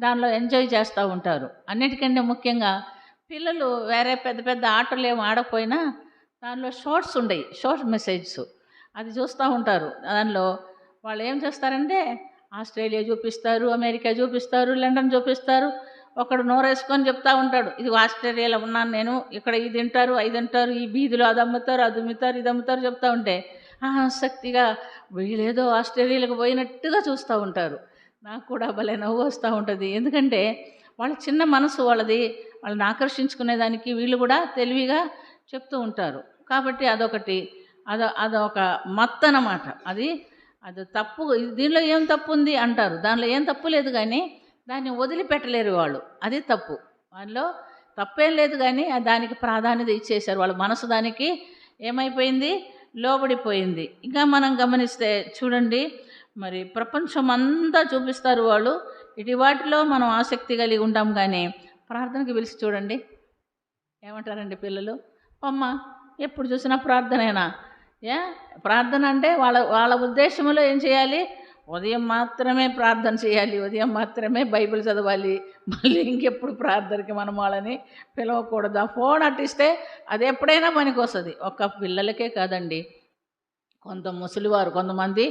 దానిలో ఎంజాయ్ చేస్తూ ఉంటారు. అన్నిటికంటే ముఖ్యంగా పిల్లలు వేరే పెద్ద పెద్ద ఆటలు ఏమి ఆడకపోయినా దానిలో షార్ట్స్ ఉండయి, షార్ట్ మెసేజ్స్, అది చూస్తూ ఉంటారు. దానిలో వాళ్ళు ఏం చేస్తారంటే ఆస్ట్రేలియా చూపిస్తారు, అమెరికా చూపిస్తారు, లండన్ చూపిస్తారు. ఒకడు నోరేసుకొని చెప్తా ఉంటాడు, ఇది ఆస్ట్రేలియాలో ఉన్నాను నేను, ఇక్కడ ఇది తింటారు అది తింటారు, ఈ బీదిలో అది అమ్ముతారు అది అమ్ముతారు ఇది అమ్ముతారు చెప్తా ఉంటే ఆసక్తిగా వీళ్ళేదో ఆస్ట్రేలియాలకు పోయినట్టుగా చూస్తూ ఉంటారు. నాకు కూడా భలే నవ్వు వస్తూ ఉంటుంది. ఎందుకంటే వాళ్ళ చిన్న మనసు వాళ్ళది, వాళ్ళని ఆకర్షించుకునేదానికి వీళ్ళు కూడా తెలివిగా చెప్తూ ఉంటారు. కాబట్టి అదొకటి, అదొక మత్తు అన్నమాట. అది తప్పు. దీనిలో ఏం తప్పు ఉంది అంటారు, దానిలో ఏం తప్పు లేదు కానీ దాన్ని వదిలిపెట్టలేరు వాళ్ళు. అది తప్పు. వాళ్ళలో తప్పేం లేదు కానీ దానికి ప్రాధాన్యత ఇచ్చేశారు. వాళ్ళ మనసు దానికి ఏమైపోయింది? లోబడిపోయింది. ఇంకా మనం గమనిస్తే చూడండి, మరి ప్రపంచం అంతా చూపిస్తారు వాళ్ళు. ఇటు వాటిలో మనం ఆసక్తి కలిగి ఉంటాం కానీ ప్రార్థనకి పిలిచి చూడండి, ఏమంటారండి పిల్లలు? అమ్మ ఎప్పుడు చూసినా ప్రార్థనేనా? ప్రార్థన అంటే వాళ్ళ ఉద్దేశంలో ఏం చేయాలి? ఉదయం మాత్రమే ప్రార్థన చేయాలి, ఉదయం మాత్రమే బైబిల్ చదవాలి, మళ్ళీ ఇంకెప్పుడు ప్రార్థనకి మనం వాళ్ళని పిలవకూడదు. ఆ ఫోన్ అట్టిస్తే అది ఎప్పుడైనా పనికి వస్తుంది. ఒక్క పిల్లలకే కాదండి, ముసలివారు కొంతమంది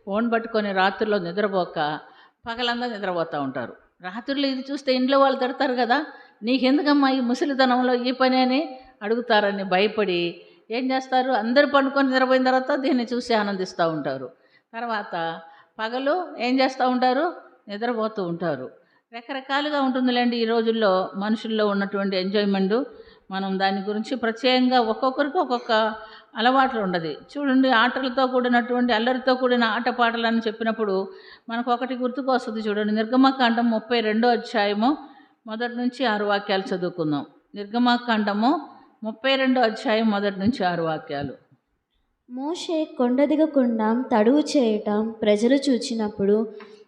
ఫోన్ పట్టుకొని రాత్రిలో నిద్రపోక పగలంతా నిద్రపోతూ ఉంటారు. రాత్రిలో ఇది చూస్తే ఇంట్లో వాళ్ళు తిడతారు కదా, నీకెందుకమ్మా ఈ ముసలితనంలో ఈ పని అని అడుగుతారని భయపడి ఏం చేస్తారు? అందరూ పండుకొని నిద్రపోయిన తర్వాత దీన్ని చూసి ఆనందిస్తూ ఉంటారు. తర్వాత పగలు ఏం చేస్తూ ఉంటారు? నిద్రపోతూ ఉంటారు. రకరకాలుగా ఉంటుందిలేండి ఈ రోజుల్లో మనుషుల్లో ఉన్నటువంటి ఎంజాయ్మెంట్. మనం దాని గురించి ప్రత్యేకంగా ఒక్కొక్కరికి ఒక్కొక్క అలవాట్లు ఉండదు. చూడండి, ఆటలతో కూడినటువంటి అల్లరితో కూడిన ఆటపాటలని చెప్పినప్పుడు మనకు ఒకటి గుర్తుకు వస్తుంది. చూడండి, నిర్గమకాండం 32వ అధ్యాయము 1 నుంచి 6 వాక్యాలు చదువుకుందాం. నిర్గమకాండము 32వ అధ్యాయం 1 నుంచి 6 వాక్యాలు. మోషే కొండ దిగకుండా తడువు చేయటం ప్రజలు చూచినప్పుడు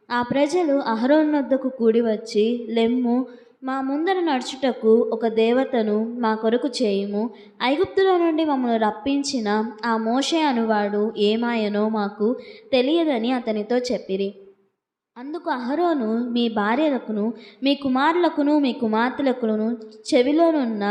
ఆ ప్రజలు అహరోను వద్దకు కూడి వచ్చి, లెమ్ము, మా ముందర నడుచుటకు ఒక దేవతను మా కొరకు చేయుము. ఐగుప్తులో నుండి మమ్మల్ని రప్పించిన ఆ మోషే అనువాడు ఏమాయనో మాకు తెలియదని అతనితో చెప్పిరి. అందుకు అహరోను, మీ భార్యలకును మీ కుమారులకును మీ కుమార్తెలకును చెవిలోనున్న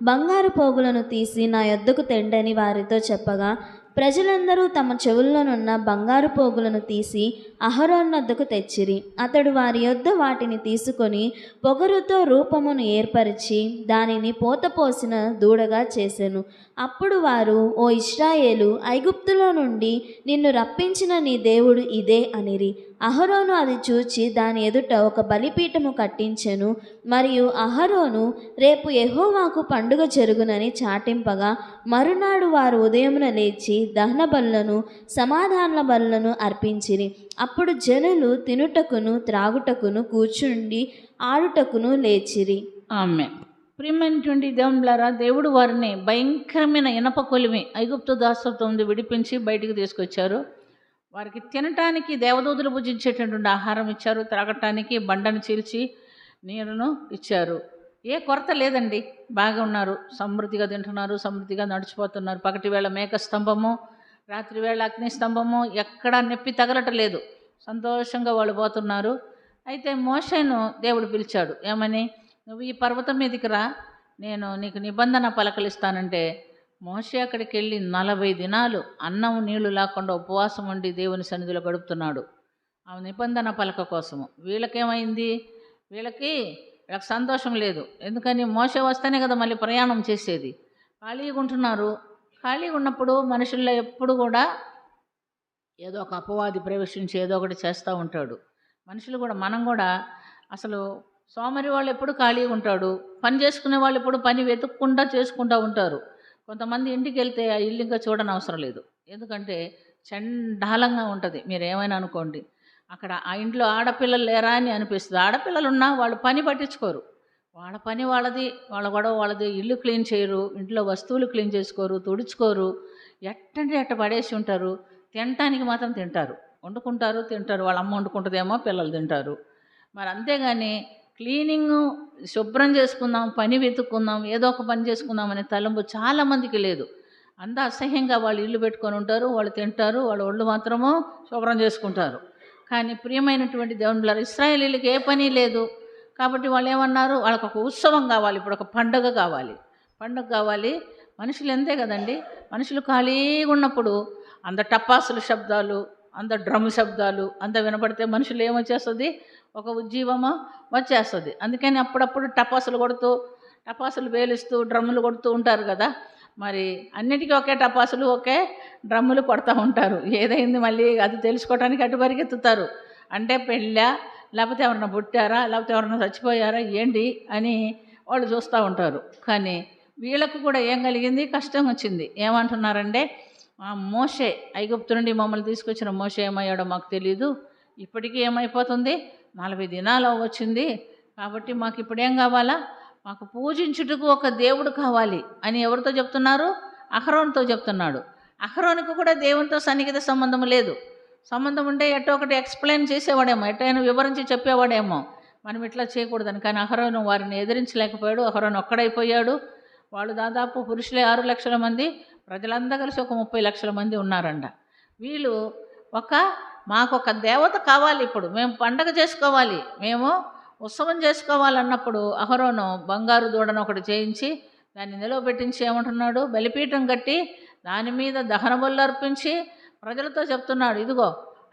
బంగారు పోగులను తీసి నా యొద్దకు తెండని వారితో చెప్పగా, ప్రజలందరూ తమ చెవుల్లోనున్న బంగారు పోగులను తీసి అహరోను వద్దకు తెచ్చిరి. అతడు వారి యొద్ద వాటిని తీసుకొని పొగరుతో రూపమును ఏర్పరిచి దానిని పోతపోసిన దూడగా చేసెను. అప్పుడు వారు, ఓ ఇశ్రాయేలు, ఐగుప్తులో నుండి నిన్ను రప్పించిన నీ దేవుడు ఇదే అనిరి. అహరోను అది చూచి దాని ఎదుట ఒక బలిపీఠము కట్టించెను. మరియు అహరోను, రేపు యెహోవాకు పండుగ జరుగునని చాటింపగా, మరునాడు వారు ఉదయమున లేచి దహన బలులను సమాధాన బలులను అర్పించిరి. అప్పుడు జనులు తినుటకును త్రాగుటకును కూర్చుండి ఆడుటకును లేచిరి. ఆమేన్. ప్రియమైనటువంటి దేవులారా, దేవుడు వారిని భయంకరమైన ఇనప కొలిమి ఐగుప్తు దాసత్వం నుండి విడిపించి బయటికి తీసుకొచ్చారు. వారికి తినటానికి దేవదూతలు భుజించేటటువంటి ఆహారం ఇచ్చారు, త్రాగటానికి బండను చీల్చి నీరును ఇచ్చారు. ఏ కొరత లేదండి, బాగా ఉన్నారు, సమృద్ధిగా తింటున్నారు, సమృద్ధిగా నడిచిపోతున్నారు. పగటి వేళ మేక స్తంభము, రాత్రి వేళ అగ్ని స్తంభము, ఎక్కడా నొప్పి తగలటం లేదు, సంతోషంగా వాళ్ళు పోతున్నారు. అయితే మోషేను దేవుడు పిలిచాడు, ఏమని, నువ్వు ఈ పర్వతం మీదకి రా, నేను నీకు నిబంధన పలకలిస్తానంటే మోషే అక్కడికి వెళ్ళి 40 దినాలు అన్నం నీళ్లు లేకుండా ఉపవాసం ఉండి దేవుని సన్నిధిలో గడుపుతున్నాడు ఆ నిబంధన పలక కోసము. వీళ్ళకేమైంది, వీళ్ళకి సంతోషం లేదు. ఎందుకని మోషే వస్తేనే కదా మళ్ళీ ప్రయాణం చేసేది. ఖాళీగా ఉంటున్నారు. ఖాళీగా ఉన్నప్పుడు మనుషుల్లో ఎప్పుడు కూడా ఏదో ఒక అపవాది ప్రవేశించి ఏదో ఒకటి చేస్తూ ఉంటాడు. మనుషులు కూడా, మనం కూడా అసలు సోమరి వాళ్ళు ఎప్పుడు ఖాళీగా ఉంటాడు, పని చేసుకునే వాళ్ళు ఎప్పుడు పని వెతుక్కుండా చేసుకుంటూ ఉంటారు. కొంతమంది ఇంటికి వెళ్తే ఆ ఇల్లు ఇంకా చూడని అవసరం లేదు, ఎందుకంటే చండాలంగా ఉంటుంది. మీరు ఏమైనా అనుకోండి, అక్కడ ఆ ఇంట్లో ఆడపిల్లలు లేరా అని అనిపిస్తుంది. ఆడపిల్లలు ఉన్నా వాళ్ళు పని పట్టించుకోరు, వాళ్ళ పని వాళ్ళది, వాళ్ళ గొడవ వాళ్ళది. ఇల్లు క్లీన్ చేయరు, ఇంట్లో వస్తువులు క్లీన్ చేసుకోరు, తుడుచుకోరు, ఎట్టంటే ఎట్ట పడేసి ఉంటారు. తినటానికి మాత్రం తింటారు, వండుకుంటారు, తింటారు. వాళ్ళ అమ్మ వండుకుంటుందేమో, పిల్లలు తింటారు. మరి అంతేగాని క్లీనింగు, శుభ్రం చేసుకుందాం, పని వెతుక్కుందాం, ఏదో ఒక పని చేసుకుందాం అనే తలంపు చాలామందికి లేదు. అంత అసహ్యంగా వాళ్ళు ఇల్లు పెట్టుకొని ఉంటారు, వాళ్ళు తింటారు, వాళ్ళ ఒళ్ళు మాత్రము శుభ్రం చేసుకుంటారు. కానీ ప్రియమైనటువంటి దేవుని బిడ్డలారా, ఇశ్రాయేలీయులకు ఏ పని లేదు కాబట్టి వాళ్ళు ఏమన్నారు, వాళ్ళకు ఒక ఉత్సవం కావాలి, ఇప్పుడు ఒక పండుగ కావాలి, పండుగ కావాలి. మనుషులు ఎంతే కదండి, మనుషులు ఖాళీగా ఉన్నప్పుడు అంత టపాసుల శబ్దాలు, అంత డ్రమ్ శబ్దాలు అంత వినపడితే మనుషులు ఏమొచ్చేస్తుంది, ఒక ఉజ్జీవము వచ్చేస్తుంది. అందుకని అప్పుడప్పుడు టపాసులు వేలుస్తూ డ్రమ్ములు కొడుతూ ఉంటారు కదా. మరి అన్నిటికీ ఒకే టపాసులు, ఒకే డ్రమ్ములు కొడతా ఉంటారు. ఏదైంది మళ్ళీ అది తెలుసుకోవడానికి అటు పరిగెత్తుతారు. అంటే పెళ్ళా, లేకపోతే ఎవరన్నా పుట్టారా, లేకపోతే ఎవరన్నా చచ్చిపోయారా ఏంటి అని వాళ్ళు చూస్తూ ఉంటారు. కానీ వీళ్ళకు కూడా ఏం కలిగింది, కష్టం వచ్చింది. ఏమంటున్నారంటే, మోషే, ఐగుప్తు నుండి మమ్మల్ని తీసుకొచ్చిన మోషే ఏమయ్యాడో మాకు తెలీదు, ఇప్పటికీ ఏమైపోతుంది, 40 దినాలు వచ్చింది, కాబట్టి మాకు ఇప్పుడు ఏం కావాలా, మాకు పూజించుటకు ఒక దేవుడు కావాలి అని ఎవరితో చెప్తున్నారు, అహరోనుతో చెప్తున్నాడు. అహరోనుకు కూడా దేవునితో సన్నిహిత సంబంధం లేదు. సంబంధం ఉంటే ఎట్టో ఒకటి ఎక్స్ప్లెయిన్ చేసేవాడేమో, ఎట్టైనా వివరించి చెప్పేవాడేమో, మనం ఇట్లా చేయకూడదని. కానీ అహరోను వారిని ఎదిరించలేకపోయాడు. అహరోను ఒక్కడైపోయాడు. వాళ్ళు దాదాపు పురుషులే 6 లక్షల మంది, ప్రజలంతా కలిసి ఒక 30 లక్షల మంది ఉన్నారంట. వీళ్ళు మాకొక దేవత కావాలి, ఇప్పుడు మేము పండగ చేసుకోవాలి, మేము ఉత్సవం చేసుకోవాలన్నప్పుడు అహరోను బంగారు దూడను ఒకటి చేయించి దాన్ని నిలవబెట్టించి ఏమంటున్నాడు, బలిపీఠం కట్టి దాని మీద దహన బలులు అర్పించి ప్రజలతో చెప్తున్నాడు, ఇదిగో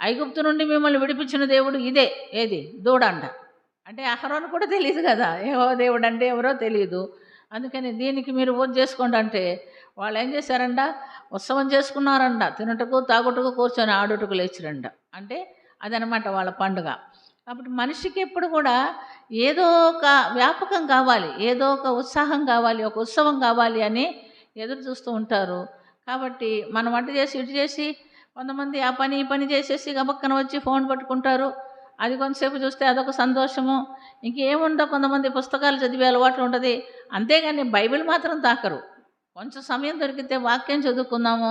ఐగుప్తు నుండి మిమ్మల్ని విడిపించిన దేవుడు ఇదే, ఏది, దూడ అంట. అంటే అహరోను కూడా తెలియదు కదా, ఏవో దేవుడు అంటే ఎవరో తెలియదు. అందుకని దీనికి మీరు పూజ చేసుకోండి అంటే వాళ్ళు ఏం చేశారంట, ఉత్సవం చేసుకున్నారంట, తినటకు తాగుటకు కూర్చొని ఆడుటకు లేచిరంట. అంటే అదనమాట వాళ్ళ పండుగ. కాబట్టి మనిషికి ఎప్పుడు కూడా ఏదో ఒక వ్యాపకం కావాలి, ఏదో ఒక ఉత్సాహం కావాలి, ఒక ఉత్సవం కావాలి అని ఎదురు చూస్తూ ఉంటారు. కాబట్టి మనం వంట చేసి ఇటు చేసి కొంతమంది ఆ పని ఈ పని చేసేసి గబక్కన వచ్చి ఫోన్ పట్టుకుంటారు. అది కొంతసేపు చూస్తే అదొక సంతోషము. ఇంకేముందో కొంతమంది పుస్తకాలు చదివే అలవాటు ఉంటుంది, అంతేగాని బైబిల్ మాత్రం తాకరు. కొంచెం సమయం దొరికితే వాక్యం చదువుకుందాము,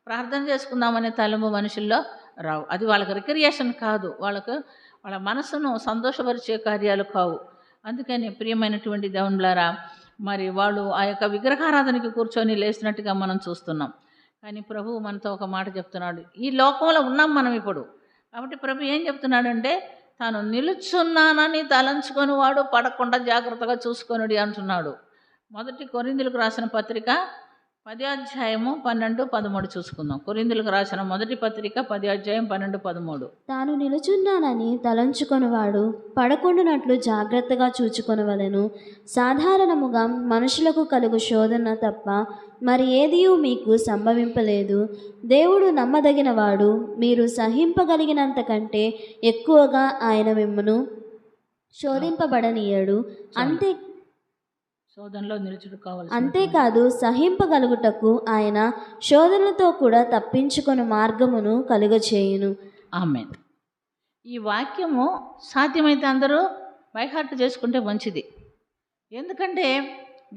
ప్రార్థన చేసుకుందామనే తలంపు మనుషుల్లో రావు. అది వాళ్ళకి రిక్రియేషన్ కాదు, వాళ్ళ మనసును సంతోషపరిచే కార్యాలు కావు. అందుకని ప్రియమైనటువంటి దేవునిలారా, మరి వాళ్ళు ఆ యొక్క విగ్రహారాధనకి కూర్చొని లేచినట్టుగా మనం చూస్తున్నాం. కానీ ప్రభువు మనతో ఒక మాట చెప్తున్నాడు, ఈ లోకంలో ఉన్నాం మనం ఇప్పుడు. కాబట్టి ప్రభు ఏం చెప్తున్నాడంటే, తాను నిలుచున్నానని తలంచుకొని వాడు పడకుండా జాగ్రత్తగా చూసుకొనుడి అంటున్నాడు. 1 కొరింథీయులకు రాసిన పత్రిక 10వ అధ్యాయము 12, 13 చూసుకుందాం. కొరింథీయులకు రాసిన 1వ పత్రిక 10వ అధ్యాయం 12, 13. తాను నిలుచున్నానని తలంచుకొనివాడు పడకుండునట్లు జాగ్రత్తగా చూచుకొనవలెను. సాధారణముగా మనుషులకు కలుగు శోధన తప్ప మరి ఏదియూ మీకు సంభవింపలేదు. దేవుడు నమ్మదగినవాడు, మీరు సహింపగలిగినంత కంటే ఎక్కువగా ఆయన మిమ్మును శోధింపబడనీయడు. శోధనలో నిలుచుడు కావాలి. అంతేకాదు సహింపగలుగుటకు ఆయన శోధనలతో కూడా తప్పించుకొని మార్గమును కలుగచేయును. ఆమేన్. ఈ వాక్యము సాధ్యమైతే అందరూ బైహార్ట్ చేసుకుంటే మంచిది. ఎందుకంటే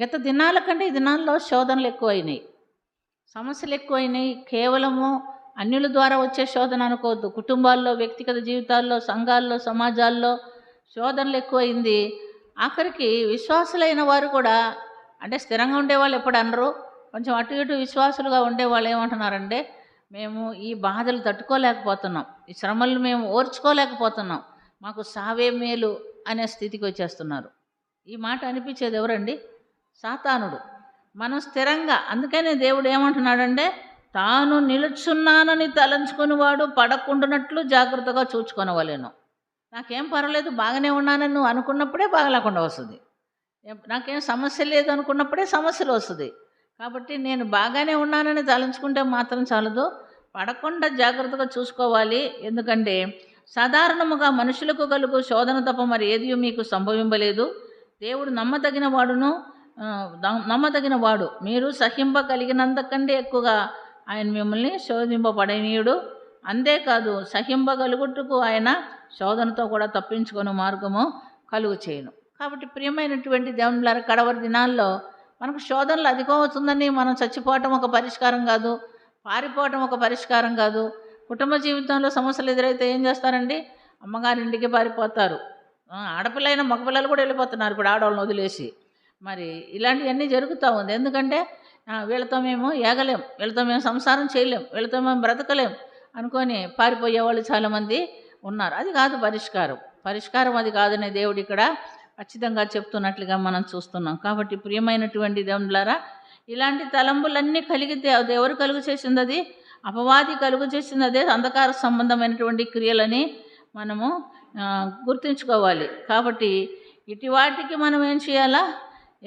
గత దినాల కంటే ఈ దినాల్లో శోధనలు ఎక్కువైనాయి, సమస్యలు ఎక్కువైనాయి. కేవలము అన్యుల ద్వారా వచ్చే శోధన అనుకోవద్దు. కుటుంబాల్లో, వ్యక్తిగత జీవితాల్లో, సంఘాల్లో, సమాజాల్లో శోధనలు ఎక్కువైంది. ఆఖరికి విశ్వాసులైన వారు కూడా, అంటే స్థిరంగా ఉండేవాళ్ళు ఎప్పుడు అనరు, కొంచెం అటు ఇటు విశ్వాసులుగా ఉండేవాళ్ళు ఏమంటున్నారంటే, మేము ఈ బాధలు తట్టుకోలేకపోతున్నాం, ఈ శ్రమలు మేము ఓర్చుకోలేకపోతున్నాం, మాకు సావే మేలు అనే స్థితికి వచ్చేస్తున్నారు. ఈ మాట అనిపించేది ఎవరండి? సాతానుడు. మనం స్థిరంగా, అందుకనే దేవుడు ఏమంటున్నాడంటే, తాను నిలుచున్నానని తలంచుకుని వాడు పడకుండానట్లు జాగ్రత్తగా చూచుకొనవలెను. నాకేం పర్వాలేదు, బాగానే ఉన్నానని నువ్వు అనుకున్నప్పుడే బాగలేకుండా వస్తుంది. నాకేం సమస్య లేదు అనుకున్నప్పుడే సమస్యలు వస్తుంది. కాబట్టి నేను బాగానే ఉన్నానని తలంచుకుంటే మాత్రం చాలదు, పడకుండా జాగ్రత్తగా చూసుకోవాలి. ఎందుకంటే సాధారణముగా మనుషులకు కలుగు శోధన తప్ప మరి ఏది మీకు సంభవింపలేదు. దేవుడు నమ్మదగిన వాడు, మీరు సహింపగలిగినంతకంటే ఎక్కువగా ఆయన మిమ్మల్ని శోధింపబడనీయుడు. అంతేకాదు, సహింపగలుగుటకు ఆయన శోధనతో కూడా తప్పించుకొని మార్గము కలుగు చేయను. కాబట్టి ప్రియమైనటువంటి దేవునిలారా, కడవరి దినాల్లో మనకు శోధనలు అధికం అవుతుందని మనం చచ్చిపోవటం ఒక పరిష్కారం కాదు, పారిపోవటం ఒక పరిష్కారం కాదు. కుటుంబ జీవితంలో సమస్యలు ఎదురైతే ఏం చేస్తారండి? అమ్మగారింటికి పారిపోతారు. ఆడపిల్లైన మగపిల్లలు కూడా వెళ్ళిపోతున్నారు ఇప్పుడు ఆడవాళ్ళని వదిలేసి. మరి ఇలాంటివన్నీ జరుగుతూ ఉంది. ఎందుకంటే వీళ్ళతో మేము ఏగలేం, వీళ్ళతో మేము సంసారం చేయలేం, వీళ్ళతో మేము బ్రతకలేం అనుకొని పారిపోయే వాళ్ళు చాలామంది ఉన్నారు. అది కాదు పరిష్కారం అది కాదనే దేవుడు ఇక్కడ ఖచ్చితంగా చెప్తున్నట్లుగా మనం చూస్తున్నాం. కాబట్టి ప్రియమైనటువంటి దేవునిలారా, ఇలాంటి తలంపులన్నీ కలిగితే అది ఎవరు కలుగు చేసింది? అది అపవాది కలుగు చేసింది. అదే అంధకార సంబంధమైనటువంటి క్రియలని మనము గుర్తుంచుకోవాలి. కాబట్టి ఇటు వాటికి మనం ఏం చేయాలా?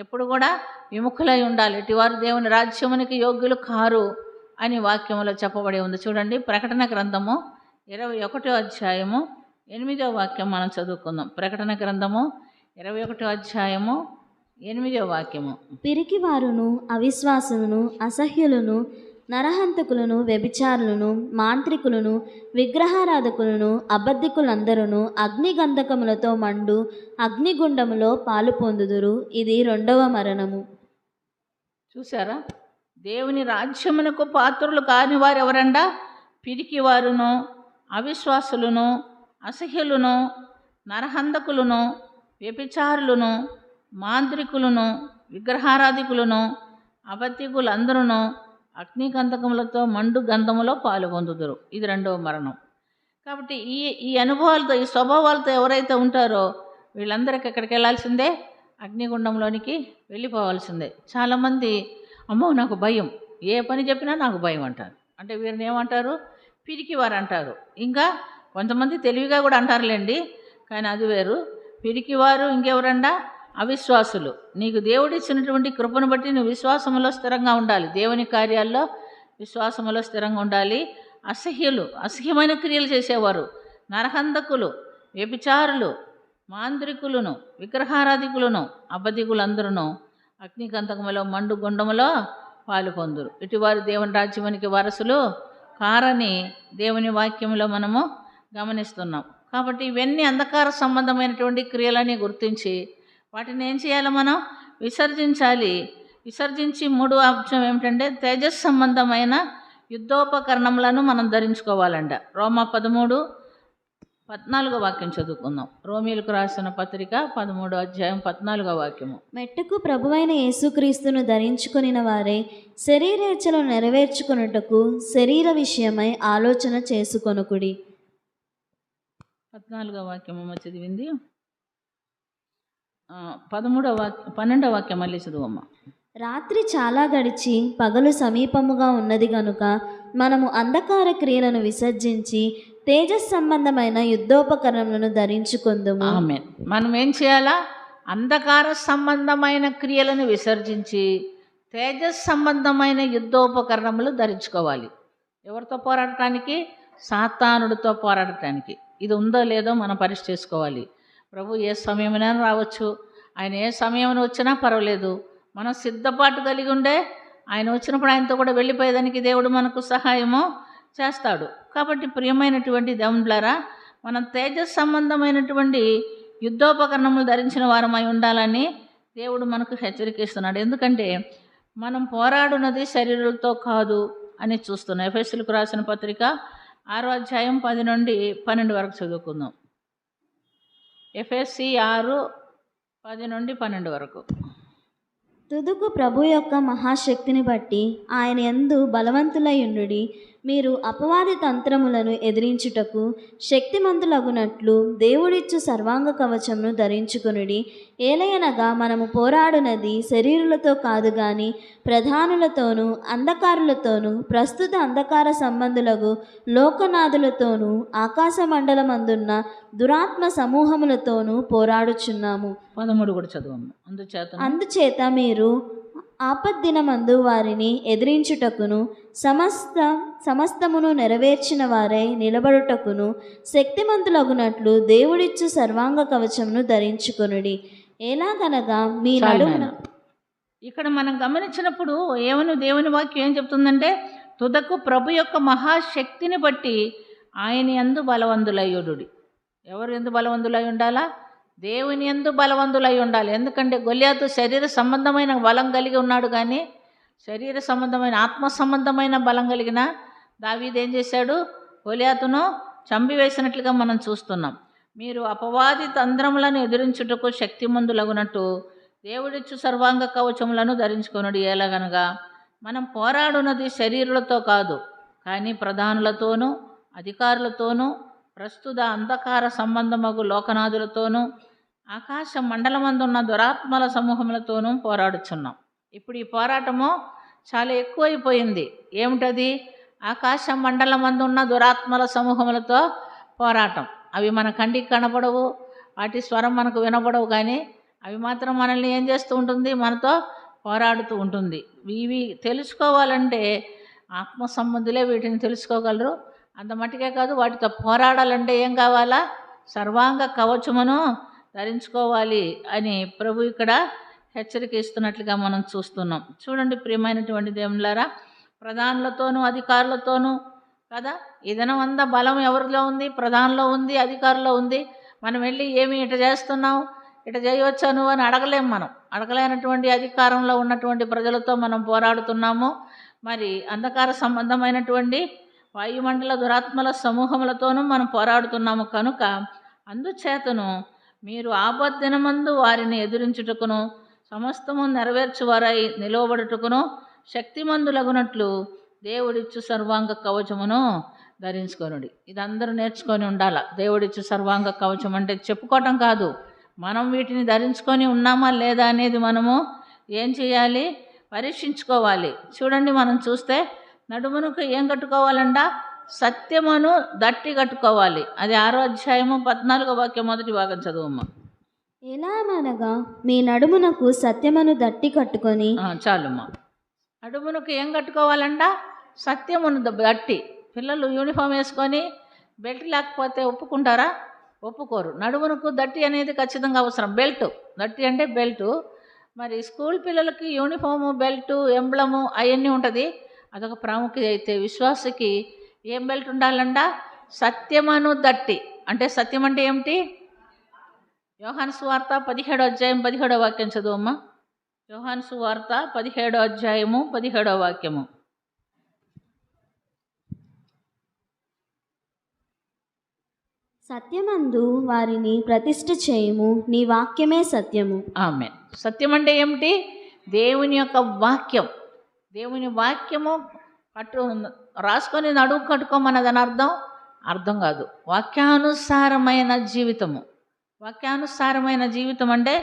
ఎప్పుడు కూడా విముఖులై ఉండాలి. ఇటువారు దేవుని రాజ్యమునికి యోగ్యులు కారు అని వాక్యంలో చెప్పబడి ఉంది. చూడండి, ప్రకటన గ్రంథము 21వ అధ్యాయము 8వ వాక్యం మనం చదువుకుందాం. ప్రకటన గ్రంథము 21వ అధ్యాయము 8వ వాక్యము. పిరికివారును, అవిశ్వాసులను, అసహ్యులను, నరహంతకులను, వ్యభిచారులను, మాంత్రికులను, విగ్రహారాధకులను, అబద్ధికులందరూ అగ్నిగంధకములతో మండు అగ్నిగుండములో పాలు పొందుదురు. ఇది 2వ మరణము. చూసారా? దేవుని రాజ్యమునకు పాత్రులు కాని వారు ఎవరండా? పిరికివారును, అవిశ్వాసులను, అసహ్యులను, నరహంతకులను, వ్యభిచారులను, మాంత్రికులను, విగ్రహారాధికులను, అబద్ధికులందరూ అగ్నిగంధకములతో మండు గంధములో పాలు పొందుదురు. ఇది 2వ మరణం. కాబట్టి ఈ అనుభవాలతో, ఈ స్వభావాలతో ఎవరైతే ఉంటారో వీళ్ళందరికీ ఎక్కడికి వెళ్ళాల్సిందే? అగ్నిగుండంలోనికి వెళ్ళిపోవాల్సిందే. చాలామంది అమ్మో నాకు భయం, ఏ పని చెప్పినా నాకు భయం అంటారు. అంటే వీరిని ఏమంటారు? పిరికివారు అంటారు. ఇంకా కొంతమంది తెలివిగా కూడా అంటారులేండి, కానీ అది వేరు. పిరికివారు ఇంకెవరండా? అవిశ్వాసులు. నీకు దేవుడిచ్చినటువంటి కృపను బట్టి నువ్వు విశ్వాసములో స్థిరంగా ఉండాలి, దేవుని కార్యాల్లో విశ్వాసములో స్థిరంగా ఉండాలి. అసహ్యులు, అసహ్యమైన క్రియలు చేసేవారు, నరహంతకులు, వ్యభిచారులు, మాంత్రికులను, విగ్రహారాధికులను, అబద్ధికులందరూ అగ్నిగంధకములో మండు గుండములో పాలు పొందురు. ఇటువారు దేవుని రాజ్యానికి వారసులు కారని దేవుని వాక్యంలో మనము గమనిస్తున్నాం. కాబట్టి ఇవన్నీ అంధకార సంబంధమైనటువంటి క్రియలని గుర్తించి వాటిని ఏం చేయాలి? మనం విసర్జించాలి. విసర్జించి 3వ అంశం ఏమిటంటే తేజస్ సంబంధమైన యుద్ధోపకరణములను మనం ధరించుకోవాలంట. రోమా 13:14 వాక్యం చదువుకుందాం. రోమీయులకు రాసిన పత్రిక 13వ అధ్యాయం 14వ వాక్యము. మెట్టుకు ప్రభువైన యేసుక్రీస్తును ధరించుకొనిన వారే శరీరేచ్ఛలు నెరవేర్చుకొనుటకు శరీర విషయమై ఆలోచన చేసుకొనుకుడి. 14వ వాక్యము చదివింది. 12వ వాక్యం మళ్ళీ చదువమ్మ. రాత్రి చాలా గడిచి పగలు సమీపముగా ఉన్నది గనుక మనము అంధకార క్రియలను విసర్జించి తేజస్ సంబంధమైన యుద్ధోపకరణలను ధరించుకుందుము. ఆమేన్. మనం ఏం చేయాలా? అంధకార సంబంధమైన క్రియలను విసర్జించి తేజస్ సంబంధమైన యుద్ధోపకరణములు ధరించుకోవాలి. ఎవరితో పోరాడటానికి? సాతానుడితో పోరాడటానికి. ఇది ఉందో లేదో మనం పరీక్ష చేసుకోవాలి. ప్రభు ఏ సమయమైనా రావచ్చు, ఆయన ఏ సమయంలో వచ్చినా పర్వాలేదు, మనం సిద్ధపాటు కలిగి ఉండే ఆయన వచ్చినప్పుడు ఆయనతో కూడా వెళ్ళిపోయేదానికి దేవుడు మనకు సహాయము చేస్తాడు. కాబట్టి ప్రియమైనటువంటి దేవునిలారా, మనం తేజస్ సంబంధమైనటువంటి యుద్ధోపకరణములు ధరించిన వారమై ఉండాలని దేవుడు మనకు హెచ్చరికిస్తున్నాడు. ఎందుకంటే మనం పోరాడున్నది శరీరులతో కాదు అని చూస్తున్నాం. ఎఫెసీయులకు రాసిన పత్రిక 6వ అధ్యాయం 10 నుండి 12 వరకు చదువుకుందాం. ఎఫెసీ 6:10 10 నుండి 12 వరకు. తుదుకు ప్రభు యొక్క మహాశక్తిని బట్టి ఆయన యందు బలవంతులయుండుడి. మీరు అపవాది తంత్రములను ఎదిరించుటకు శక్తిమంతులగునట్లు దేవుడిచ్చు సర్వాంగ కవచమును ధరించుకొనుడి. ఏలయనగా మనము పోరాడునది శరీరులతో కాదు గాని ప్రధానులతోనూ అంధకారులతోనూ ప్రస్తుత అంధకార సంబంధులకు లోకనాథులతోనూ ఆకాశ మండలమందున్న దురాత్మ సమూహములతోనూ పోరాడుచున్నాము. 13 కూడా చదువమ్మ. అందుచేత మీరు ఆపద్దినమందు వారిని ఎదిరించుటకును సమస్తమును నెరవేర్చిన వారై నిలబడుటకును శక్తిమంతులగునట్లు దేవుడిచ్చు సర్వాంగ కవచమును ధరించుకొనుడి. ఎలాగనగా మీ నడుమున ఇక్కడ మనం గమనించినప్పుడు దేవుని వాక్యం ఏం చెప్తుందంటే, తుదకు ప్రభు యొక్క మహాశక్తిని బట్టి ఆయన యందు బలవంతులయ్యుడు. ఎవరు ఎందు బలవంతులై ఉండాలా? దేవుని యందు బలవంతులై ఉండాలి. ఎందుకంటే గొల్యాతు శరీర సంబంధమైన బలం కలిగి ఉన్నాడు, కానీ శరీర సంబంధమైన ఆత్మ సంబంధమైన బలం కలిగిన దావీదు ఏం చేశాడు? గొల్యాతును చంపివేసినట్లుగా మనం చూస్తున్నాం. మీరు అపవాది తంత్రములను ఎదిరించుటకు శక్తిమంతులగునట్టు దేవుడిచ్చు సర్వాంగ కవచములను ధరించుకొనుడి. ఎలాగనగా మనం పోరాడున్నది శరీరులతో కాదు, కానీ ప్రధానులతోనూ అధికారులతోనూ ప్రస్తుత అంధకార సంబంధమగు లోకనాథులతోనూ ఆకాశ మండలమందున్న దురాత్మల సమూహములతోనూ పోరాడుచున్నాం. ఇప్పుడు ఈ పోరాటము చాలా ఎక్కువైపోయింది. ఏమిటది? ఆకాశ మండలమందున్న దురాత్మల సమూహములతో పోరాటం. అవి మన కంటికి కనపడవు, వాటి స్వరం మనకు వినపడవు, కానీ అవి మాత్రం మనల్ని ఏం చేస్తూ ఉంటుంది? మనతో పోరాడుతూ ఉంటుంది. ఇవి తెలుసుకోవాలంటే ఆత్మ సంబంధులే వీటిని తెలుసుకోగలరు. అంత మట్టుకే కాదు, వాటితో పోరాడాలంటే ఏం కావాలా? సర్వాంగ కవచమును ధరించుకోవాలి అని ప్రభు ఇక్కడ హెచ్చరిక ఇస్తున్నట్లుగా మనం చూస్తున్నాం. చూడండి ప్రియమైనటువంటి దేవులారా, ప్రధానులతోనూ అధికారులతోనూ కదా, ఈ దినం అంతా బలం ఎవరిలో ఉంది? ప్రధానంలో ఉంది, అధికారులో ఉంది. మనం వెళ్ళి ఏమి ఇట చేస్తున్నావు, ఇట చేయవచ్చా నువ్వు అని మనం అడగలేనటువంటి అధికారంలో ఉన్నటువంటి ప్రజలతో మనం పోరాడుతున్నాము. మరి అంధకార సంబంధమైనటువంటి వాయుమండల దురాత్మల సమూహములతోనూ మనం పోరాడుతున్నాము. కనుక అందుచేతను మీరు ఆపద్దినమందు వారిని ఎదిరించుటకును సమస్తము నెరవేర్చువారై నిలవబడుటకును శక్తిమంతులగునట్లు దేవుడిచ్చు సర్వాంగ కవచమును ధరించుకొనుడి. ఇది అందరూ నేర్చుకొని ఉండాలి. దేవుడిచ్చు సర్వాంగ కవచం అంటే చెప్పుకోవటం కాదు, మనం వీటిని ధరించుకొని ఉన్నామా లేదా అనేది మనము ఏం చేయాలి? పరీక్షించుకోవాలి. చూడండి, మనం చూస్తే నడుమునకు ఏం కట్టుకోవాలంట? సత్యమును దట్టి కట్టుకోవాలి. అది 6వ అధ్యాయము 14వ వాక్యం మొదటి భాగం చదువమ్మ. ఎలాగనగా మీ నడుమునకు సత్యమును దట్టి కట్టుకొని. చాలుమ్మా. నడుమునకు ఏం కట్టుకోవాలంట? సత్యమును దట్టి. పిల్లలు యూనిఫామ్ వేసుకొని బెల్ట్ లేకపోతే ఒప్పుకుంటారా? ఒప్పుకోరు. నడుమునకు దట్టి అనేది ఖచ్చితంగా అవసరం. బెల్ట్, దట్టి అంటే బెల్టు. మరి స్కూల్ పిల్లలకి యూనిఫాము, బెల్టు, ఎంబ్లము అవన్నీ ఉంటుంది. అదొక ప్రాముఖ్యత. అయితే విశ్వాసకి ఏం బెల్ట్ ఉండాలంట? సత్యమును దట్టి. అంటే సత్యం అంటే ఏమిటి? యోహాను సువార్త 17వ అధ్యాయం 17వ వాక్యం చదువమ్మా. యోహాను సువార్త 17వ అధ్యాయము 17వ వాక్యము. సత్యమందు వారిని ప్రతిష్ఠ చేయుము, నీ వాక్యమే సత్యము. ఆమేన్. సత్యం అంటే ఏమిటి? దేవుని యొక్క వాక్యం. దేవుని వాక్యము రాసుకొని నడుము కట్టుకోమన్నదని అర్థం కాదు. వాక్యానుసారమైన జీవితము. వాక్యానుసారమైన జీవితం అంటే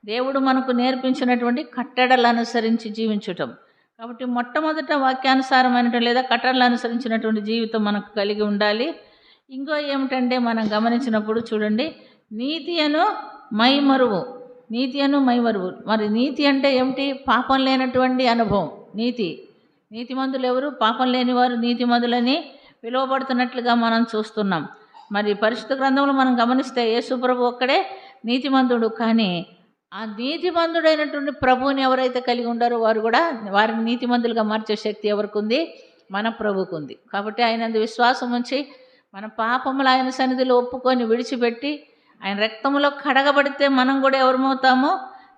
దేవుడు మనకు నేర్పించినటువంటి కట్టడలు అనుసరించి జీవించటం. కాబట్టి మొట్టమొదట వాక్యానుసారమైన లేదా కట్టడలు అనుసరించినటువంటి జీవితం మనకు కలిగి ఉండాలి. ఇంకో ఏమిటంటే మనం గమనించినప్పుడు చూడండి, నీతి అను మైమరువు. నీతి అను మైమరువు. మరి నీతి అంటే ఏమిటి? పాపం లేనటువంటి అనుభవం. నీతిమంతులు ఎవరు? పాపం లేనివారు నీతిమంతులని పిలువబడుతున్నట్లుగా మనం చూస్తున్నాం. మరి పరిశుద్ధ గ్రంథంలో మనం గమనిస్తే యేసు ప్రభు ఒక్కడే నీతిమంతుడు. కానీ ఆ నీతిమంతుడైనటువంటి ప్రభువుని ఎవరైతే కలిగి ఉండారో వారిని నీతిమంతులుగా మార్చే శక్తి ఎవరికి ఉంది? మన ప్రభువుకు ఉంది. కాబట్టి ఆయన విశ్వాసం ఉంచి మన పాపములు ఆయన సన్నిధిలో ఒప్పుకొని విడిచిపెట్టి ఆయన రక్తంలో కడగబడితే మనం కూడా ఎవరమవుతామో?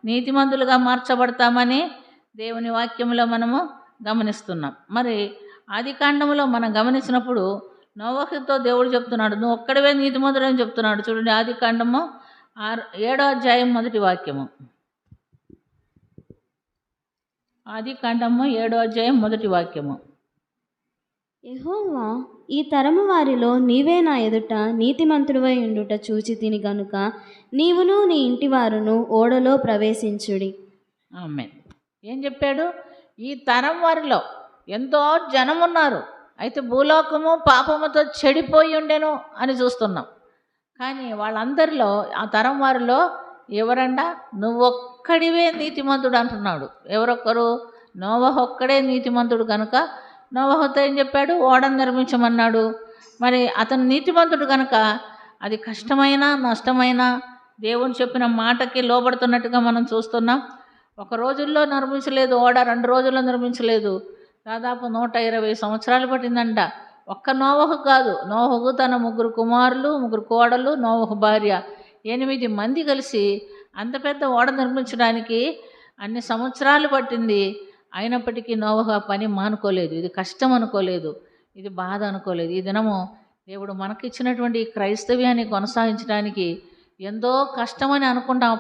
నీతిమంతులుగా మార్చబడతామని దేవుని వాక్యంలో మనము గమనిస్తున్నాం. మరి ఆదికాండములో మనం గమనించినప్పుడు నోవహుతో దేవుడు చెప్తున్నాడు, నువ్వు ఒక్కడివే నీతిమంతుడని చెప్తున్నాడు. చూడండి, ఆదికాండము 7వ అధ్యాయం మొదటి వాక్యము. ఆది కాండము 7వ అధ్యాయం మొదటి వాక్యము. యెహోవా, ఈ తరము వారిలో నీవే నా ఎదుట నీతిమంతుడివై ఉండుట చూచి తిని గనుక నీవును నీ ఇంటివారును ఓడలో ప్రవేశించుడి. ఆమేన్. ఏం చెప్పాడు? ఈ తరం వారిలో ఎంతో జనం ఉన్నారు, అయితే భూలోకము పాపముతో చెడిపోయి ఉండెను అని చూస్తున్నాం. కానీ వాళ్ళందరిలో, ఆ తరం వారిలో ఎవరండా? నువ్వొక్కడివే నీతిమంతుడు అంటున్నాడు. ఎవరొక్కరు? నోవహు ఒక్కడే నీతిమంతుడు కనుక నోవహుతో ఏం చెప్పాడు? ఓడను నిర్మించమన్నాడు. మరి అతను నీతిమంతుడు కనుక అది కష్టమైనా నష్టమైనా దేవుని చెప్పిన మాటకి లోబడుతున్నట్టుగా మనం చూస్తున్నాం. ఒక రోజుల్లో నిర్మించలేదు ఓడ, 2 రోజుల్లో నిర్మించలేదు, దాదాపు 120 సంవత్సరాలు పట్టిందంట. ఒక్క నోవహు కాదు, నోవహు తన 3 కుమారులు, 3 కోడలు, నోవహు భార్య, 8 మంది కలిసి అంత పెద్ద ఓడ నిర్మించడానికి అన్ని సంవత్సరాలు పట్టింది. అయినప్పటికీ నోవహు ఆ పని మానుకోలేదు. ఇది కష్టం అనుకోలేదు, ఇది బాధ అనుకోలేదు. ఈ దినము దేవుడు మనకిచ్చినటువంటి ఈ క్రైస్తవ్యాన్ని కొనసాగించడానికి ఎంతో కష్టమని అనుకుంటాం.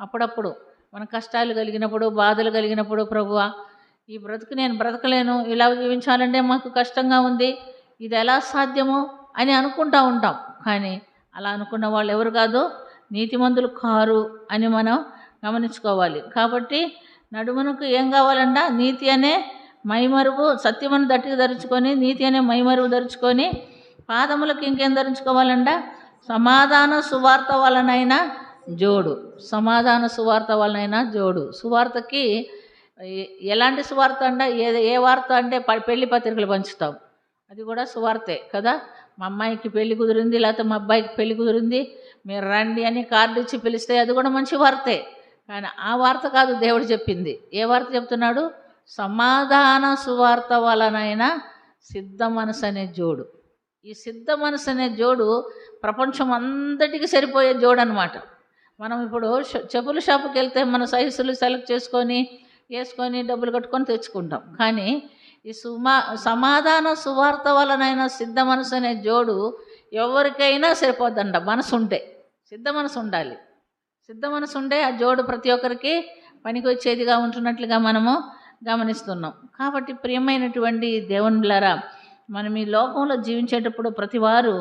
అప్పుడప్పుడు మన కష్టాలు కలిగినప్పుడు, బాధలు కలిగినప్పుడు, ప్రభువా ఈ బ్రతుకు నేను బ్రతకలేను, ఇలా జీవించాలంటే మాకు కష్టంగా ఉంది, ఇది ఎలా సాధ్యమో అని అనుకుంటూ ఉంటాం. కానీ అలా అనుకున్న వాళ్ళు ఎవరు కాదు, నీతిమంతులు కారు అని మనం గమనించుకోవాలి. కాబట్టి నడుమునకు ఏం కావాలంట? నీతి అనే మైమరువు, సత్యమని దట్టికి ధరించుకొని, నీతి అనే మైమరువు ధరించుకొని, పాదములకు ఇంకేం ధరించుకోవాలంట? సమాధాన సువార్త వలనైనా జోడు. సమాధాన సువార్త వలనైనా జోడు. సువార్తకి ఎలాంటి సువార్త అంట? ఏ వార్త అంటే పెళ్లి పత్రికలు పంచుతాం, అది కూడా సువార్తే కదా. మా అమ్మాయికి పెళ్లి కుదిరింది, లేకపోతే మా అబ్బాయికి పెళ్లి కుదిరింది, మీరు రండి అని కార్డు ఇచ్చి పిలిస్తే అది కూడా మంచి వార్తే. కానీ ఆ వార్త కాదు దేవుడు చెప్పింది. ఏ వార్త చెప్తున్నాడు? సమాధాన సువార్త వలనైనా సిద్ధ మనసు అనే జోడు. ఈ సిద్ధ మనసు అనే జోడు ప్రపంచం అంతటికి సరిపోయే జోడు అనమాట. మనం ఇప్పుడు చెప్పుల షాపుకి వెళ్తే మన సైజులు సెలెక్ట్ చేసుకొని వేసుకొని డబ్బులు కట్టుకొని తెచ్చుకుంటాం. కానీ ఈ సమాధాన సువార్త వలనైనా సిద్ధ మనసు అనే జోడు ఎవరికైనా సరిపోద్దంట. మనసు ఉంటే, సిద్ధ మనసు ఉండాలి. సిద్ధ మనసు ఉంటే ఆ జోడు ప్రతి ఒక్కరికి పనికి వచ్చేదిగా ఉంటున్నట్లుగా మనము గమనిస్తున్నాం. కాబట్టి ప్రియమైనటువంటి దేవుని బిడ్డలారా, మనం ఈ లోకంలో జీవించేటప్పుడు ప్రతి వారు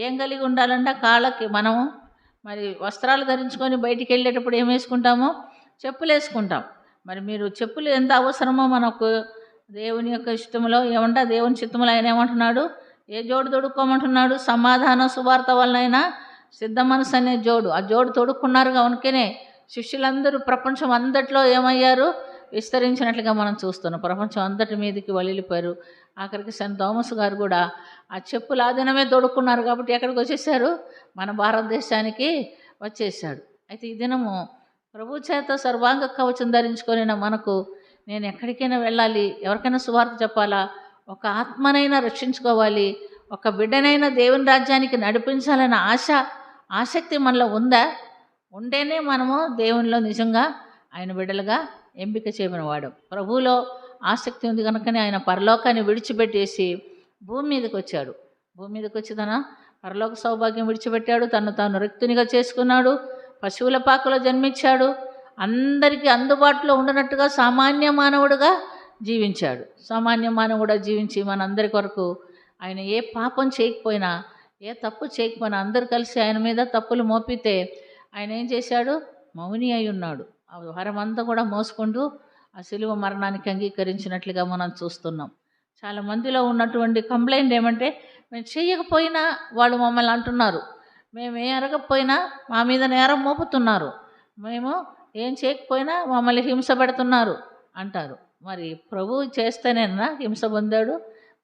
ఏం కలిగి ఉండాలంటే, కాళ్ళకి మనం మరి వస్త్రాలు ధరించుకొని బయటికి వెళ్ళేటప్పుడు ఏం వేసుకుంటామో? చెప్పులు వేసుకుంటాం. మరి మీరు చెప్పులు ఎంత అవసరమో మనకు దేవుని యొక్క ఇష్టంలో ఏమంటా, దేవుని చిత్తములో ఆయన ఏమంటున్నాడు? ఏ జోడు తొడుక్కోమంటున్నాడు? సమాధాన సువార్త వలనైనా సిద్ధ మనసు అనే జోడు. ఆ జోడు తొడుక్కున్నారు కనుకనే శిష్యులందరూ ప్రపంచం అంతట్లో ఏమయ్యారు? విస్తరించినట్లుగా మనం చూస్తున్నాం. ప్రపంచం అంతటి మీదకి వెళ్ళిపోయారు. ఆఖరికి సెయింట్ థామస్ గారు కూడా ఆ చెప్పులు ఆ దినమే తొడుక్కున్నారు కాబట్టి ఎక్కడికి వచ్చేసారు? మన భారతదేశానికి వచ్చేసాడు. అయితే ఈ దినము ప్రభు చేత సర్వాంగ కవచం ధరించుకొని మనకు, నేను ఎక్కడికైనా వెళ్ళాలి, ఎవరికైనా సువార్త చెప్పాలా, ఒక ఆత్మనైనా రక్షించుకోవాలి, ఒక బిడ్డనైనా దేవుని రాజ్యానికి నడిపించాలన్న ఆసక్తి మనలో ఉందా? ఉంటేనే మనము దేవునిలో నిజంగా ఆయన బిడ్డలుగా ఎంపిక చేయబడినవాడు. ప్రభువులో ఆసక్తి ఉంది కనుకనే ఆయన పరలోకాన్ని విడిచిపెట్టేసి భూమి మీదకి వచ్చాడు. భూమి మీదకి వచ్చి తన పరలోక సౌభాగ్యం విడిచిపెట్టాడు, తను తాను రిక్తునిగా చేసుకున్నాడు, పశువుల పాకలో జన్మించాడు, అందరికీ అందుబాటులో ఉండనట్టుగా సామాన్య మానవుడుగా జీవించాడు. సామాన్య మానవుడుగా జీవించి మనందరి కొరకు ఆయన ఏ పాపం చేయకపోయినా, ఏ తప్పు చేయకపోయినా, అందరు కలిసి ఆయన మీద తప్పులు మోపితే ఆయన ఏం చేశాడు? మౌని అయి ఉన్నాడు. ఆ వ్యవహారం అంతా కూడా మోసుకుంటూ ఆ శిలువ మరణానికి అంగీకరించినట్లుగా మనం చూస్తున్నాం. చాలా మందిలో ఉన్నటువంటి కంప్లైంట్ ఏమంటే, మేము చేయకపోయినా వాళ్ళు మమ్మల్ని అంటున్నారు, మేము ఏం అరగకపోయినా మా మీద నేరం మోపుతున్నారు, మేము ఏం చేయకపోయినా మమ్మల్ని హింస పెడుతున్నారు అంటారు. మరి ప్రభు చేస్తేనేనా హింస పొందాడు?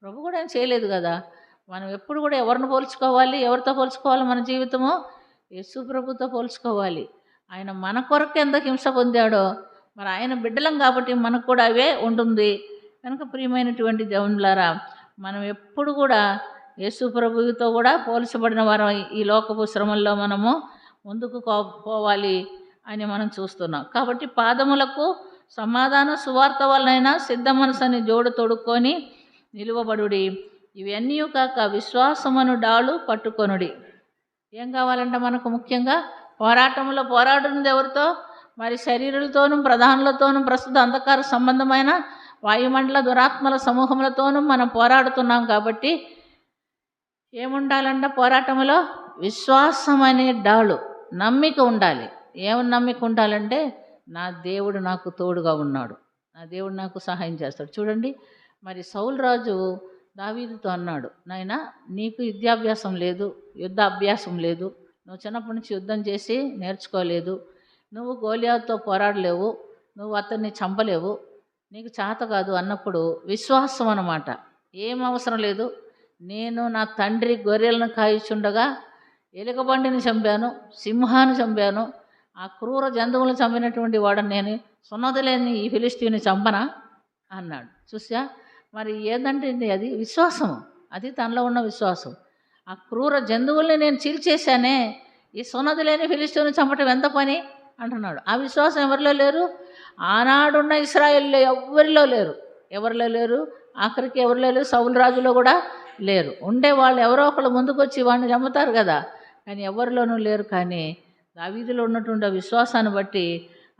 ప్రభు కూడా ఏం చేయలేదు కదా. మనం ఎప్పుడు కూడా ఎవరిని పోల్చుకోవాలి? ఎవరితో పోల్చుకోవాలి? మన జీవితము యేసు ప్రభుతో పోల్చుకోవాలి. ఆయన మన కొరకు ఎంత హింస పొందాడో, మరి ఆయన బిడ్డలం కాబట్టి మనకు కూడా అవే ఉంటుంది. కనుక ప్రియమైనటువంటి దేవునులారా, మనం ఎప్పుడు కూడా యేసు ప్రభువుతో కూడా పోల్చబడిన వారం ఈ లోకపు శ్రమల్లో మనము ముందుకు పోవాలి అని మనం చూస్తున్నాం. కాబట్టి పాదములకు సమాధాన సువార్త వలనైనా సిద్ధ మనసు అని జోడు తొడుక్కొని నిలువబడుడి. ఇవన్నీ కాక విశ్వాసమును డాలు పట్టుకొనుడి. ఏం కావాలంటే మనకు ముఖ్యంగా పోరాటంలో పోరాడున్నది ఎవరితో? మరి శరీరులతోనూ ప్రధానులతోనూ ప్రస్తుత అంధకార సంబంధమైన వాయుమండల దురాత్మల సమూహములతోనూ మనం పోరాడుతున్నాం. కాబట్టి ఏముండాలంట పోరాటంలో? విశ్వాసం అనే డాలు, నమ్మిక ఉండాలి. ఏమని నమ్మిక ఉండాలంటే నా దేవుడు నాకు తోడుగా ఉన్నాడు, నా దేవుడు నాకు సహాయం చేస్తాడు. చూడండి, మరి సౌలు రాజు దావీదుతో అన్నాడు, నాయనా నీకు విద్యాభ్యాసం లేదు, యుద్ధ అభ్యాసం లేదు, నువ్వు చిన్నప్పటి నుంచి యుద్ధం చేసి నేర్చుకోలేదు, నువ్వు గోలియాతో పోరాడలేవు, నువ్వు అతన్ని చంపలేవు, నీకు చేత కాదు అన్నప్పుడు విశ్వాసం అన్నమాట. ఏం అవసరం లేదు, నేను నా తండ్రి గొర్రెలను కాయిచుండగా ఎలుకబండిని చంపాను, సింహాన్ని చంపాను, ఆ క్రూర జంతువులను చంపినటువంటి వాడని నేను, సున్నతి ఈ ఫిలిస్తీని చంపనా అన్నాడు. చూసా, మరి ఏందంటే అది విశ్వాసము, అది తనలో ఉన్న విశ్వాసం. ఆ క్రూర జంతువుల్ని నేను చీల్చేశానే, ఈ సున్నతి లేని ఫిలిస్తీని చంపటం ఎంత పని అంటున్నాడు. ఆ విశ్వాసం ఎవరిలో లేరు? ఆనాడున్న ఇశ్రాయేల్లో ఎవరిలో లేరు, ఎవరిలో లేరు. ఆఖరికి ఎవరిలో లేరు, సౌలు రాజులో కూడా లేరు. ఉండే వాళ్ళు ఎవరో ఒకళ్ళు ముందుకు వచ్చి వాడిని చంపుతారు కదా, కానీ ఎవరిలోనూ లేరు. కానీ దావీదులో ఉన్నటువంటి విశ్వాసాన్ని బట్టి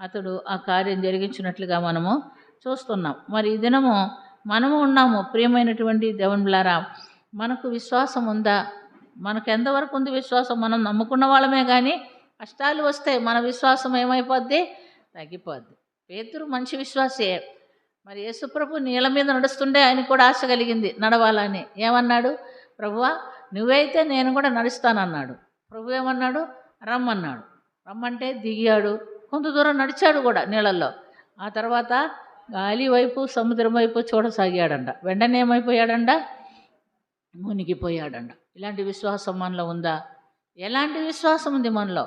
అతడు ఆ కార్యం జరిగించినట్లుగా మనము చూస్తున్నాం. మరి ఈ దినము మనము ఉన్నాము. ప్రియమైనటువంటి దేవునిలారా, మనకు విశ్వాసం ఉందా? మనకు ఎంతవరకు ఉంది విశ్వాసం? మనం నమ్ముకున్న వాళ్ళమే, కానీ కష్టాలు వస్తే మన విశ్వాసం ఏమైపోద్ది? తగ్గిపోద్ది. పేతురు మంచి విశ్వాసే. మరి యేసుప్రభు నీళ్ళ మీద నడుస్తుండే ఆయనకు కూడా ఆశ కలిగింది నడవాలని. ఏమన్నాడు? ప్రభువా నువ్వైతే నేను కూడా నడుస్తానన్నాడు. ప్రభు ఏమన్నాడు? రమ్మన్నాడు. రమ్మంటే దిగాడు, కొంత దూరం నడిచాడు కూడా నీళ్ళల్లో. ఆ తర్వాత గాలి వైపు సముద్రం వైపు చూడసాగాడంట. వెంటనే ఏమైపోయాడంట? మునిగిపోయాడంట. ఇలాంటి విశ్వాసం మనలో ఉందా? ఎలాంటి విశ్వాసం ఉంది మనలో?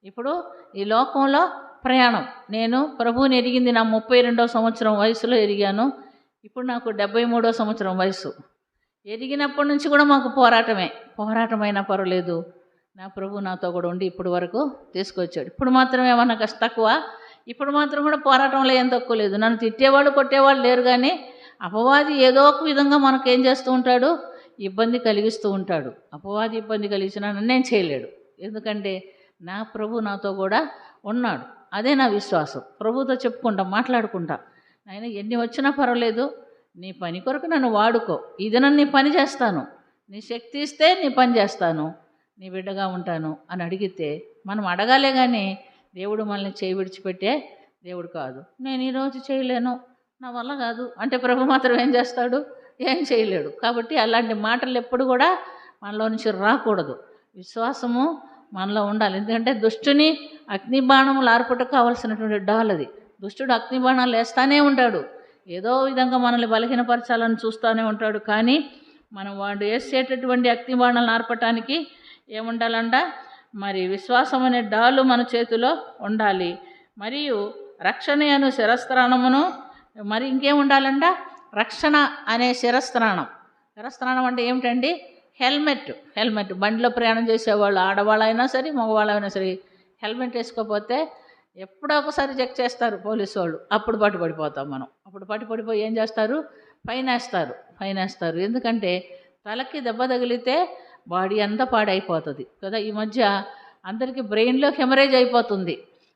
ఇప్పుడు ఈ లోకంలో ప్రయాణం, నేను ప్రభువుని ఎరిగింది నా 32వ సంవత్సరం వయసులో ఎరిగాను. ఇప్పుడు నాకు 73వ సంవత్సరం వయసు. ఎరిగినప్పటి నుంచి కూడా మాకు పోరాటమైనా పర్వాలేదు, నా ప్రభు నాతో కూడా ఉండి ఇప్పుడు వరకు తీసుకొచ్చాడు. ఇప్పుడు మాత్రం ఏమన్నా కష్ట తక్కువ? ఇప్పుడు మాత్రం కూడా పోరాటంలో ఏం తక్కువ లేదు. నన్ను తిట్టేవాళ్ళు కొట్టేవాళ్ళు లేరు, కానీ అపవాది ఏదో ఒక విధంగా మనకు ఏం చేస్తూ ఉంటాడు? ఇబ్బంది కలిగిస్తూ ఉంటాడు. అపవాది ఇబ్బంది కలిగించినా నన్నేం చేయలేడు, ఎందుకంటే నా ప్రభు నాతో కూడా ఉన్నాడు. అదే నా విశ్వాసం. ప్రభుతో చెప్పుకుంటా, మాట్లాడుకుంటా, నాయన ఎన్ని వచ్చినా పర్వాలేదు, నీ పని కొరకు నన్ను వాడుకో, ఇది నన్ను నీ పని చేస్తాను, నీ శక్తి ఇస్తే నీ పని చేస్తాను, నీ బిడ్డగా ఉంటాను అని అడిగితే మనం అడగాలే, కానీ దేవుడు మనల్ని చేయి విడిచిపెట్టే దేవుడు కాదు. నేను ఈరోజు చేయలేను, నా వల్ల కాదు అంటే ప్రభు మాత్రం ఏం చేస్తాడు? ఏం చేయలేడు. కాబట్టి అలాంటి మాటలు ఎప్పుడు కూడా మనలో నుంచి రాకూడదు. విశ్వాసము మనలో ఉండాలి. ఎందుకంటే దుష్టుని అగ్నిబాణములు ఆర్పుటకు కావాల్సినటువంటి డాల్ అది. దుష్టుడు అగ్నిబాణాలు వేస్తానే ఉంటాడు, ఏదో విధంగా మనల్ని బలహీనపరచాలని చూస్తూనే ఉంటాడు. కానీ మనం వాడు వేసేటటువంటి అగ్నిబాణాలను ఆర్పటానికి ఏముండాలంట? మరి విశ్వాసం అనే డాలు మన చేతిలో ఉండాలి. మరియు రక్షణ అను శిరస్త్రాణమును, మరి ఇంకేముండాలంట? రక్షణ అనే శిరస్త్రాణం. శిరస్త్రాణం అంటే ఏమిటండి? హెల్మెట్. బండిలో ప్రయాణం చేసేవాళ్ళు, ఆడవాళ్ళైనా సరే మగవాళ్ళైనా సరే, హెల్మెట్ వేసుకోకపోతే ఎప్పుడో ఒకసారి చెక్ చేస్తారు పోలీసు వాళ్ళు. అప్పుడు పట్టుబడిపోతాం మనం. అప్పుడు పట్టుబడిపోయి ఏం చేస్తారు? ఫైన్ వేస్తారు. ఎందుకంటే తలకి దెబ్బ తగిలితే బాడీ అంతా పాడైపోతుంది కదా. ఈ మధ్య అందరికీ బ్రెయిన్లో హెమరేజ్ అయిపోతుంది.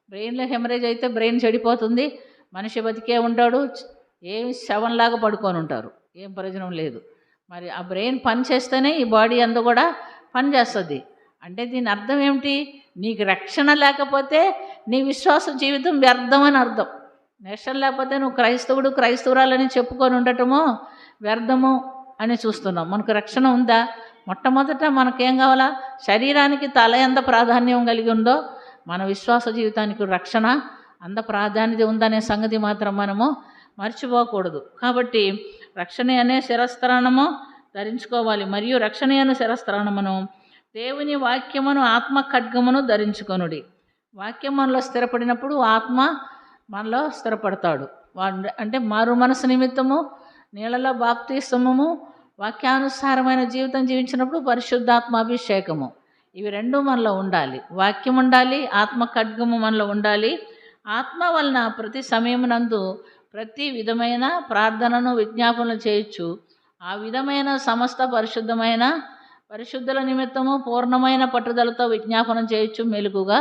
బ్రెయిన్లో హెమరేజ్ అయితే బ్రెయిన్ చెడిపోతుంది, మనిషి బతికే ఉంటాడు, ఏమి శవంలాగా పడుకొని ఉంటారు, ఏం ప్రయోజనం లేదు. మరి ఆ బ్రెయిన్ పని చేస్తేనే ఈ బాడీ అంతా కూడా పని చేస్తుంది. అంటే దీని అర్థం ఏమిటి? నీకు రక్షణ లేకపోతే నీ విశ్వాస జీవితం వ్యర్థం అని అర్థం. రక్షణ లేకపోతే నువ్వు క్రైస్తవురాలని చెప్పుకొని ఉండటమో వ్యర్థము అని చూస్తున్నాం. మనకు రక్షణ ఉందా? మొట్టమొదట మనకేం కావాలా? శరీరానికి తల ఎంత ప్రాధాన్యం కలిగి ఉందో మన విశ్వాస జీవితానికి రక్షణ అంత ప్రాధాన్యత ఉందనే సంగతి మాత్రం మనము మర్చిపోకూడదు. కాబట్టి రక్షణ అనే శిరస్త్రాణము ధరించుకోవాలి. మరియు రక్షణ అనే శిరస్త్రాణమును దేవుని వాక్యమును ఆత్మ ఖడ్గమును ధరించుకొనుడి. వాక్యం మనలో స్థిరపడినప్పుడు ఆత్మ మనలో స్థిరపడతాడు. అంటే మారు మనసు నిమిత్తము, నీళ్ళలో బాప్తిస్మము, వాక్యానుసారమైన జీవితం జీవించినప్పుడు పరిశుద్ధాత్మ అభిషేకము, ఇవి రెండు మనలో ఉండాలి. వాక్యం ఉండాలి, ఆత్మ ఖడ్గము మనలో ఉండాలి. ఆత్మ వలన ప్రతి సమయమునందు ప్రతి విధమైన ప్రార్థనను విజ్ఞాపనలు చేయొచ్చు. ఆ విధమైన సమస్త పరిశుద్ధుల నిమిత్తము పూర్ణమైన పట్టుదలతో విజ్ఞాపనం చేయొచ్చు, మెలుగుగా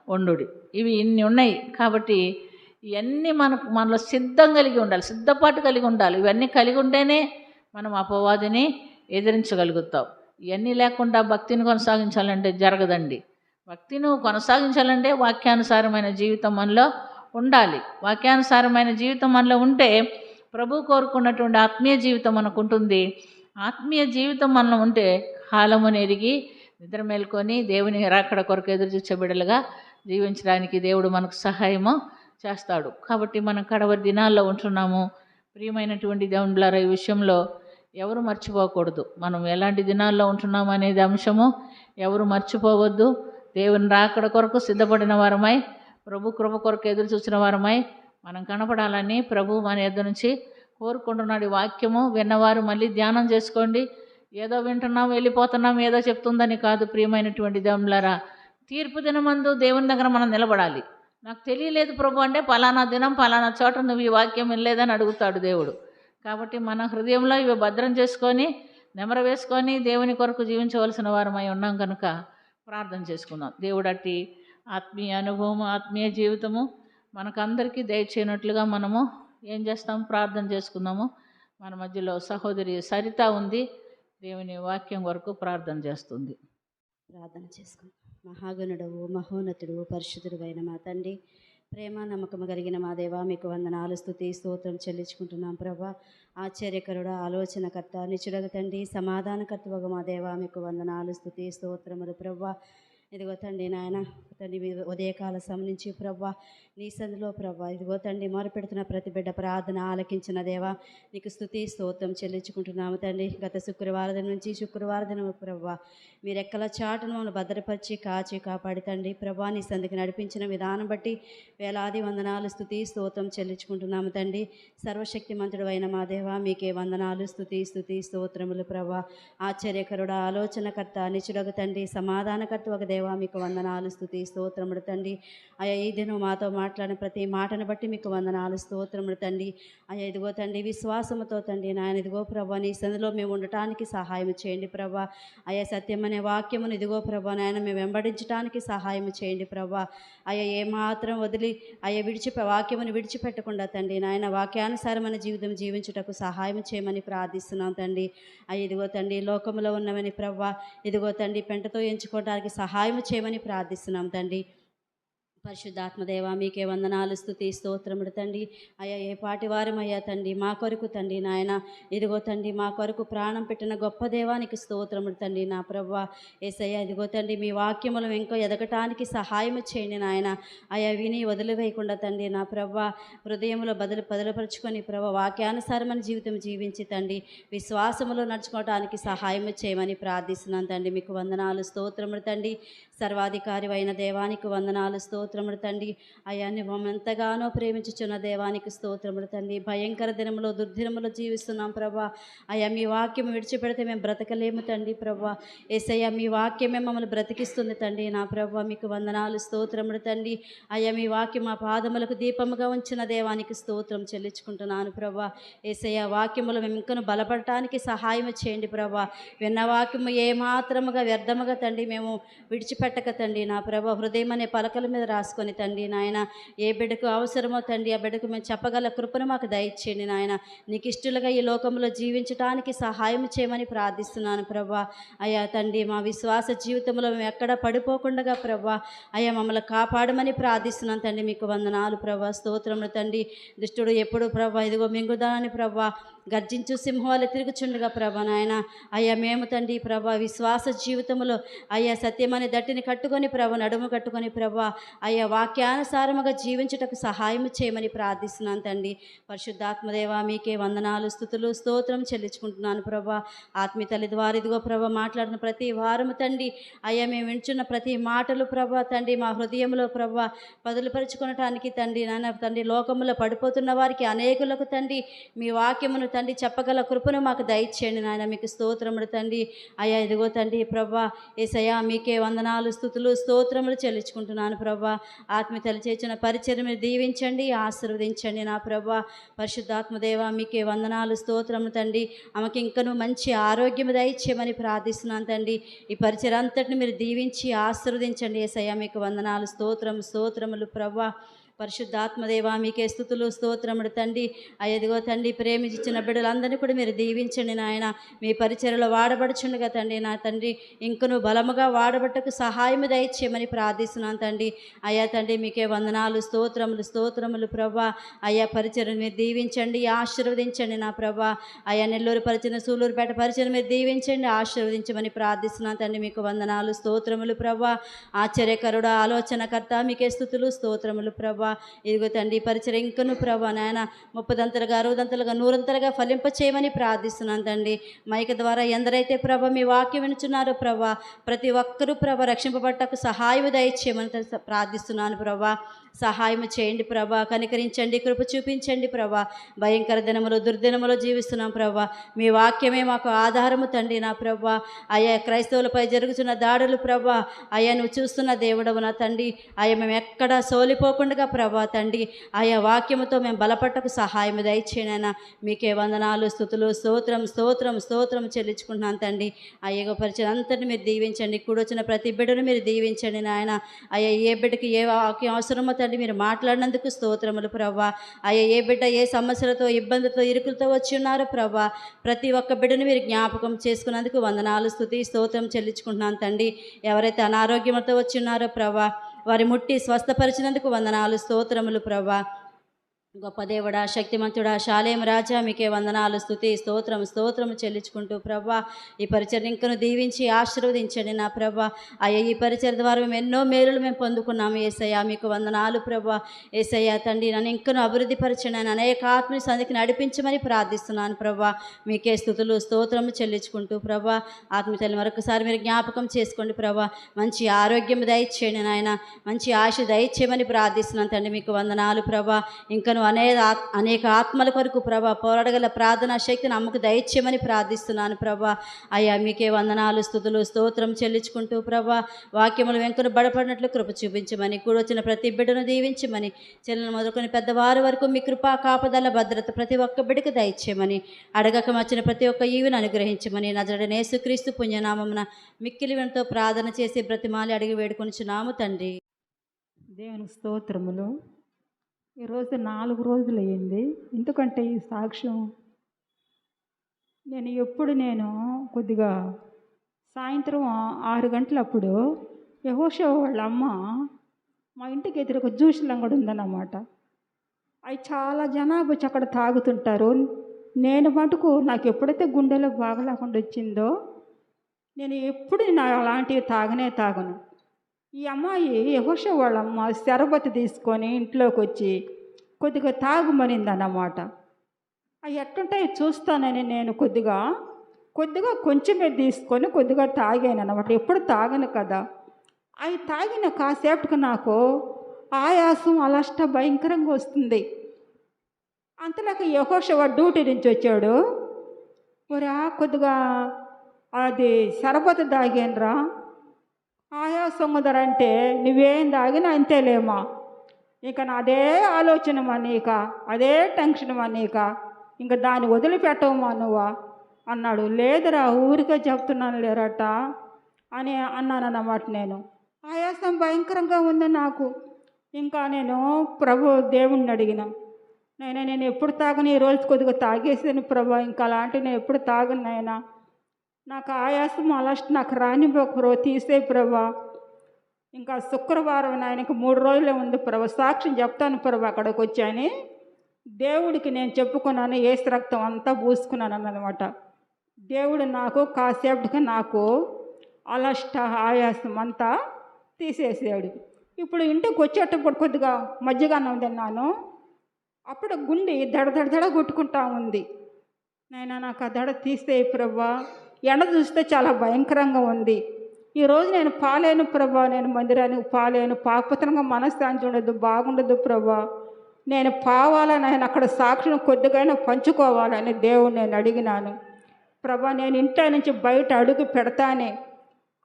ఉండుడి. ఇవి ఇన్ని ఉన్నాయి కాబట్టి ఇవన్నీ మనలో సిద్ధం కలిగి ఉండాలి, సిద్ధపాటు కలిగి ఉండాలి. ఇవన్నీ కలిగి ఉంటేనే మనం అపవాదిని ఎదిరించగలుగుతాం. ఇవన్నీ లేకుండా భక్తిని కొనసాగించాలంటే జరగదండి. భక్తిని కొనసాగించాలంటే వాక్యానుసారమైన జీవితం మనలో ఉండాలి. వాక్యానుసారమైన జీవితం మనలో ఉంటే ప్రభు కోరుకున్నటువంటి ఆత్మీయ జీవితం మనకు ఉంటుంది. ఆత్మీయ జీవితం మనలో ఉంటే కాలమును ఎరిగి నిద్ర మేల్కొని దేవుని రాకడ కొరకు ఎదురు చూసే బిడ్డలుగా జీవించడానికి దేవుడు మనకు సహాయము చేస్తాడు. కాబట్టి మనం కడవరి దినాల్లో ఉంటున్నాము. ప్రియమైనటువంటి దేవునిలారా, ఈ విషయంలో ఎవరు మర్చిపోకూడదు. మనం ఎలాంటి దినాల్లో ఉంటున్నాము అనేది అంశము ఎవరు మర్చిపోవద్దు. దేవుని రాకడ కొరకు సిద్ధపడిన వారమై, ప్రభు కృప కొరకు ఎదురు చూసిన వారమై మనం కనపడాలని ప్రభు మన యొద్ద నుంచి కోరుకుంటున్నాడు. ఈ వాక్యము విన్నవారు మళ్ళీ ధ్యానం చేసుకోండి. ఏదో వింటున్నాం వెళ్ళిపోతున్నాం, ఏదో చెప్తుందని కాదు. ప్రియమైనటువంటి దేవునిలారా, తీర్పు దినమందు దేవుని దగ్గర మనం నిలబడాలి. నాకు తెలియలేదు ప్రభు అంటే పలానా దినం పలానా చోట నువ్వు ఈ వాక్యం వినలేదని అడుగుతాడు దేవుడు. కాబట్టి మన హృదయంలో ఇవి భద్రం చేసుకొని నెమర వేసుకొని దేవుని కొరకు జీవించవలసిన వారమై ఉన్నాం కనుక ప్రార్థన చేసుకుందాం. దేవుడు అట్టి ఆత్మీయ అనుభవం, ఆత్మీయ జీవితము మనకందరికీ దయచేయనట్లుగా మనము ఏం చేస్తాం, ప్రార్థన చేసుకుందాము. మన మధ్యలో సహోదరి సరిత ఉంది, దేవుని వాక్యం వరకు ప్రార్థన చేస్తుంది. ప్రార్థన చేసుకుందాం. మహాగణుడవు, మహోన్నతుడు, పరిశుద్ధుడు అయిన మా తండ్రి, ప్రేమ నమ్మకము కలిగిన మా దేవా, మీకు వందనాలు, స్తుతి స్తోత్రం చెల్లించుకుంటున్నాం ప్రభా. ఆశ్చర్యకరుడు, ఆలోచనకర్త, నిచుడగ తండ్రి, సమాధానకర్తవగు మా దేవా, మీకు వందనాలు, స్తుతి స్తోత్రములు ప్రభా. ఇదిగో తండ్రి నాయన, తండ్రి మీ ఉదయకాల సమయం నుంచి ప్రభా నీ సందులో ప్రభా ఇదిగో తండ్రి మొరపెడుతున్న ప్రతి బిడ్డ ప్రార్థన ఆలకించిన దేవా, నీకు స్తుతి స్తోత్రం చెల్లించుకుంటున్నాము తండ్రి. గత శుక్రవారం నుంచి శుక్రవారం దినము ప్రభా మీరు ఎక్కల చాటును మమ్మల్ని భద్రపరిచి కాచి కాపాడి తండ్రి ప్రభా నీ సందుకు నడిపించిన విధానం బట్టి వేలాది వందనాలు, స్తుతి స్తోత్రం చెల్లించుకుంటున్నాము తండ్రి. సర్వశక్తిమంతుడు అయిన మా దేవా, మీకే వందనాలు, స్తుతి స్తోత్రములు ప్రభా. ఆశ్చర్యకరుడు, ఆలోచనకర్త, నిచుడగ తండ్రి, సమాధానకర్త ఒక దేవా, మీకు వందనాలు, స్తుతి స్తోత్రముడు తండ్రి. అయ్యా ఈ దినం మాతో మాట్లాడిన ప్రతి మాటను బట్టి మీకు వందనాలు, స్తోత్రముడు తండ్రి. అయ్యా ఇదిగో తండ్రి విశ్వాసముతో తండ్రి నాయన ఇదిగో ప్రభా నీ సందులో మేము ఉండటానికి సహాయం చేయండి ప్రభా. అయ్యా సత్యం అనే వాక్యమును ఇదిగో ప్రభా నాయన మేము వెంబడించడానికి సహాయం చేయండి ప్రభా. అయ్యా ఏమాత్రం వదిలి వాక్యమును విడిచిపెట్టకుండా తండ్రి నాయన వాక్యానుసారమైన జీవితం జీవించుటకు సహాయం చేయమని ప్రార్థిస్తున్నాం తండ్రి. అయ్యా ఇదిగో తండ్రి లోకములో ఉన్నవని ప్రభా ఇదిగో తండ్రి పెంటతో ఎంచుకోవడానికి సహాయం చేయమని ప్రార్థిస్తున్నాం తండ్రి. పరిశుద్ధాత్మదేవ మీకే వందనాలు, స్తుతి స్తోత్రముడు తండ్రి. అయ్యా ఏ పాటి వారమయ్యా తండ్రి మా కొరకు తండ్రి నాయన ఇదిగో తండ్రి మా కొరకు ప్రాణం పెట్టిన గొప్ప దేవానికి స్తోత్రముడు తండ్రి. నా ప్రభువా యేసయ్య ఇదిగో తండ్రి మీ వాక్యములు ఇంకో ఎదగటానికి సహాయం చేయండి నాయన. అయ్యా విని వదిలివేయకుండా తండ్రి నా ప్రభువా హృదయంలో బదులుపరుచుకొని ప్రభు వాక్యానుసారమైన జీవితం జీవించి తండ్రి విశ్వాసములో నడుచుకోవటానికి సహాయం చేయమని ప్రార్థిస్తున్నాను తండ్రి. మీకు వందనాలు, స్తోత్రముడు తండ్రి. సర్వాధికారి అయిన దేవానికి వందనాలు, స్తోత్రముడు తండ్రి. అయ్యా నువ్వు ఎంతగానో ప్రేమించుచున్న దేవానికి స్తోత్రముడు తండ్రి. భయంకర దినములో దుర్దినములో జీవిస్తున్నాం ప్రభా. అయ్యా మీ వాక్యం విడిచిపెడితే మేము బ్రతకలేము తండ్రి ప్రభా. యేసయ్యా మీ వాక్యమే మమ్మల్ని బ్రతికిస్తుంది తండ్రి నా ప్రభా. మీకు వందనాలు, స్తోత్రముడు తండ్రి. అయ్యా మీ వాక్యం మా పాదములకు దీపముగా ఉంచిన దేవానికి స్తోత్రం చెల్లించుకుంటున్నాను ప్రభా. యేసయ్యా వాక్యములు మేము ఇంకను బలపడటానికి సహాయం చేయండి ప్రభా. విన్న వాక్యము ఏమాత్రముగా వ్యర్థముగా తండ్రి మేము విడిచిపెట్టక తండ్రి నా ప్రభా హృదయం అనే పలకల మీద రాసుకొని తండ్రి నాయన ఏ బిడ్డకు అవసరమో తండ్రి ఆ బిడ్డకు మేము చెప్పగల కృపను మాకు దయచేయండి నాయన. నీకు ఇష్టలుగా ఈ లోకంలో జీవించడానికి సహాయం చేయమని ప్రార్థిస్తున్నాను ప్రభా. అయ్యా తండ్రి మా విశ్వాస జీవితంలో మేము ఎక్కడ పడిపోకుండా ప్రభా అయ్యా మమ్మల్ని కాపాడమని ప్రార్థిస్తున్నాను తండ్రి. మీకు వందనాలు ప్రభా, స్తోత్రములు తండ్రి. దుష్టుడు ఎప్పుడు ప్రభా ఇదిగో మింగుదానని ప్రభా గర్జించు సింహాలు తిరుగుచుండగా ప్రభా నాయన అయ్యా మేము తండ్రి ప్రభా విశ్వాస జీవితంలో అయ్యా సత్యమని దట్టిని కట్టుకొని ప్రభా నడుము కట్టుకొని ప్రభా అయ్యా వాక్యానుసారముగా జీవించుటకు సహాయం చేయమని ప్రార్థిస్తున్నాను తండ్రి. పరిశుద్ధాత్మదేవ మీకే వందనాలు, స్తుతులు, స్తోత్రం చెల్లించుకుంటున్నాను ప్రభా. ఆత్మీయ తల్లి ద్వారా ఇదిగో ప్రభా మాట్లాడిన ప్రతి వారము తండ్రి అయ్యా మేము వింటున్న ప్రతి మాటలు ప్రభా తండ్రి మా హృదయంలో ప్రభా బదులుపరుచుకునటానికి తండ్రి నాన్న తండ్రి లోకములో పడిపోతున్న వారికి అనేకులకు తండ్రి మీ వాక్యమును తండ్రి చెప్పగల కృపను మాకు దయచేయండి నాయన. మీకు స్తోత్రములు తండ్రి. అయ్యా ఇదిగో తండ్రి ప్రభా యేసయ్యా మీకే వందనాలు స్తుతులు స్తోత్రములు చెల్లించుకుంటున్నాను ప్రభా. ఆత్మీయతలు చేసిన పరిచయం మీరు దీవించండి, ఆశీర్వదించండి నా ప్రభా. పరిశుద్ధాత్మదేవ మీకే వందనాలు స్తోత్రములు తండ్రి. ఆమెకి ఇంకనూ మంచి ఆరోగ్యం దయచేయమని ప్రార్థిస్తున్నాను తండ్రి. ఈ పరిచయం అంతటిని మీరు దీవించి ఆశీర్వదించండి యేసయ్యా. మీకు వందనాలు స్తోత్రములు ప్రభా. పరిశుద్ధాత్మదేవ మీకే స్తుతులు స్తోత్రములు తండ్రి. అయ్యదిగో తండ్రి ప్రేమించిన బిడ్డలందరినీ కూడా మీరు దీవించండి నాయన. మీ పరిచర్యలో వాడబడుచుండగా తండ్రి నా తండ్రి ఇంకను బలముగా వాడబట్టకు సహాయం దయచేయమని ప్రార్థిస్తున్నాను తండ్రి. అయ్యా తండ్రి మీకే వందనాలు స్తోత్రములు ప్రభా. అయ్యా పరిచర్యను మీరు దీవించండి, ఆశీర్వదించండి నా ప్రభా. అయ్యా నెల్లూరు పరిచయం, సూలూరుపేట పరిచయం మీరు దీవించండి, ఆశీర్వదించమని ప్రార్థిస్తున్నాను తండ్రి. మీకు వందనాలు స్తోత్రములు ప్రభా. ఆశ్చర్యకరుడ ఆలోచనకర్త మీకే స్తుతులు స్తోత్రములు ప్రభా. ఇదిగో తండ్రి పరిచయం ఇంకను ప్రభా నాయన 30దంతలుగా 60దంతలుగా 100ంతలుగా ఫలింప చేయమని ప్రార్థిస్తున్నాను తండ్రి. మైక ద్వారా ఎందరైతే ప్రభ మీ వాక్యం వినుచున్నారో ప్రభా ప్రతి ఒక్కరూ ప్రభ రక్షింపబట్టకు సహాయం దయచేయమని ప్రార్థిస్తున్నాను ప్రభా. సహాయం చేయండి ప్రభా. కనికరించండి, కృప చూపించండి ప్రభా. భయంకర దినములు దుర్దినములో జీవిస్తున్నాం ప్రభా. మీ వాక్యమే మాకు ఆధారము తండ్రి నా ప్రభా. అయ్యా క్రైస్తవులపై జరుగుతున్న దాడులు ప్రభా అయ్యా నువ్వు చూస్తున్న దేవుడవు నా తండ్రి. అయ్యా మేము ఎక్కడా సోలిపోకుండా ప్రభా తండ్రి ఆయా వాక్యముతో మేము బలపట్టకు సహాయం దయచేయనైనా. మీకే వందనాలు స్తుతులు స్తోత్రం చెల్లించుకుంటున్నాను తండ్రి. అయ్యగో పరిచయం అంతటిని మీరు దీవించండి. కూడొచ్చిన ప్రతి బిడ్డను మీరు దీవించండి నాయన. అయ్యా ఏ బిడ్డకి ఏ వాక్యం అవసరమో తండ్రి మీరు మాట్లాడినందుకు స్తోత్రములు ప్రభా. అయ్యా ఏ బిడ్డ ఏ సమస్యలతో ఇబ్బందులతో ఇరుకులతో వచ్చి ఉన్నారో ప్రభా ప్రతి ఒక్క బిడ్డను మీరు జ్ఞాపకం చేసుకున్నందుకు వందనాలు స్తోత్రం చెల్లించుకుంటున్నాను తండ్రి. ఎవరైతే అనారోగ్యంతో వచ్చి ఉన్నారో ప్రభా వారి ముట్టి స్వస్థపరిచినందుకు వందనాలు స్తోత్రములు ప్రభా. గొప్ప దేవుడా శక్తిమంతుడా శాలేం రాజా మీకే వందనాలు స్తోత్రము చెల్లించుకుంటూ ప్రభా ఈ పరిచయం ఇంకను దీవించి ఆశీర్వదించండి నా ప్రభా. అయ్యా ఈ పరిచయం ద్వారా మేము ఎన్నో మేలులు మేము పొందుకున్నాము యేసయ్యా. మీకు వందనాలు ప్రభా. యేసయ్యా తండ్రి నన్ను ఇంకను అభివృద్ధి పరిచయం అనేక ఆత్మీయ సంధికి నడిపించమని ప్రార్థిస్తున్నాను ప్రభా. మీకే స్తుతులు స్తోత్రము చెల్లించుకుంటూ ప్రభా ఆత్మీయతలు మరొకసారి మీరు జ్ఞాపకం చేసుకోండి ప్రభా. మంచి ఆరోగ్యం దయచేయండి నాయన, మంచి ఆశ దయచేయమని ప్రార్థిస్తున్నాను తండ్రి. మీకు వందనాలు ప్రభా. ఇంకను అనేక ఆత్మల కొరకు ప్రభా పోరాడగల ప్రార్థనా శక్తిని అమ్మకు దయచేయమని ప్రార్థిస్తున్నాను ప్రభా. అయ్యా మీకే వందనాలు స్తుతులు స్తోత్రం చెల్లించుకుంటూ ప్రభా వాక్యములు వెంకను బడపడినట్లు కృప చూపించమని కూడొచ్చిన ప్రతి బిడ్డను దీవించమని చెల్లెలు మొదలుకొని పెద్దవారి వరకు మీ కృపా కాపుదల భద్రత ప్రతి ఒక్క బిడ్డకు దయచేయమని అడగక వచ్చిన ప్రతి ఒక్క ఈవిని అనుగ్రహించమని నజరేయుడైన యేసుక్రీస్తు పుణ్యనామమున మిక్కిలి వినతో ప్రార్థన చేసి బ్రతిమాలి అడిగి వేడుకొనుచున్నాము తండ్రి. దేవునికి స్తోత్రములు. ఈరోజు 4 రోజులు అయ్యింది. ఎందుకంటే ఈ సాక్ష్యం నేను కొద్దిగా సాయంత్రం 6 గంటలప్పుడు యెహోషువ వాళ్ళ అమ్మ మా ఇంటికి ఎదురుగా జ్యూస్ అంగడి ఉందన్నమాట. అవి చాలా జనాభా వచ్చి అక్కడ తాగుతుంటారు. నేను మటుకు నాకు ఎప్పుడైతే గుండెలో బాగలేకుండా వచ్చిందో నేను ఎప్పుడు అలాంటివి తాగను. ఈ అమ్మాయి యెహోషువ వాళ్ళ అమ్మ శరబతి తీసుకొని ఇంట్లోకి వచ్చి కొద్దిగా తాగుమనిందన్నమాట. అవి ఎట్టుంటాయి చూస్తానని నేను కొద్దిగా కొంచెమే తీసుకొని కొద్దిగా తాగాను అన్నమాట. ఎప్పుడు తాగను కదా. అవి తాగిన కాసేపటికి నాకు ఆయాసం అలష్ట భయంకరంగా వస్తుంది. అంతలోకి యెహోషువ డ్యూటీ నుంచి వచ్చాడు. ఒరా కొద్దిగా అది శరబతి తాగానురా ఆయాసం కుదరంటే నువ్వేం తాగినా అంతేలేమా, ఇక అదే ఆలోచన మనీక అదే టెన్షన్ మనీక ఇంకా దాన్ని వదిలిపెట్టవమా నువ్వా అన్నాడు. లేదురా ఊరికే చెప్తున్నాను లేరట అని అన్నానన్నమాట. నేను ఆయాసం భయంకరంగా ఉంది నాకు. ఇంకా నేను దేవుణ్ణి అడిగిన, నేను ఎప్పుడు తాగను, ఈరోజు కొద్దిగా తాగేసాను ప్రభా, ఇంకా అలాంటివి నేను ఎప్పుడు తాగను నాయనా, నాకు ఆయాసం అలస్ట్ నాకు రానివ్వకరో తీసే ప్రభా. ఇంకా శుక్రవారం నాయనకి 3 రోజులే ఉంది ప్రభా, సాక్ష్యం చెప్తాను ప్రభా అక్కడికి వచ్చాని దేవుడికి నేను చెప్పుకున్నాను. ఏసు రక్తం అంతా పూసుకున్నాను అన్నమాట. దేవుడు నాకు కాసేపటికి నాకు అలష్ట ఆయాసం అంతా తీసేసాడు. ఇప్పుడు ఇంటికి వచ్చేటప్పుడు కొద్దిగా మజ్జిగ అన్నం తిన్నాను. అప్పుడు గుండె దడ కొట్టుకుంటా ఉంది. నైనా నాకు ఆ దడ తీస్తే ప్రభా, ఎండ చూస్తే చాలా భయంకరంగా ఉంది. ఈరోజు నేను పాలేను ప్రభా, నేను మందిరానికి పాలేను, పాకపతనంగా మనశ్శాంతి ఉండదు, బాగుండదు ప్రభా. నేను పోవాలని ఆయన అక్కడ సాక్షిని కొద్దిగైనా పంచుకోవాలని దేవుడు నేను అడిగినాను. ప్రభా, నేను ఇంట్లో నుంచి బయట అడుగు పెడతానే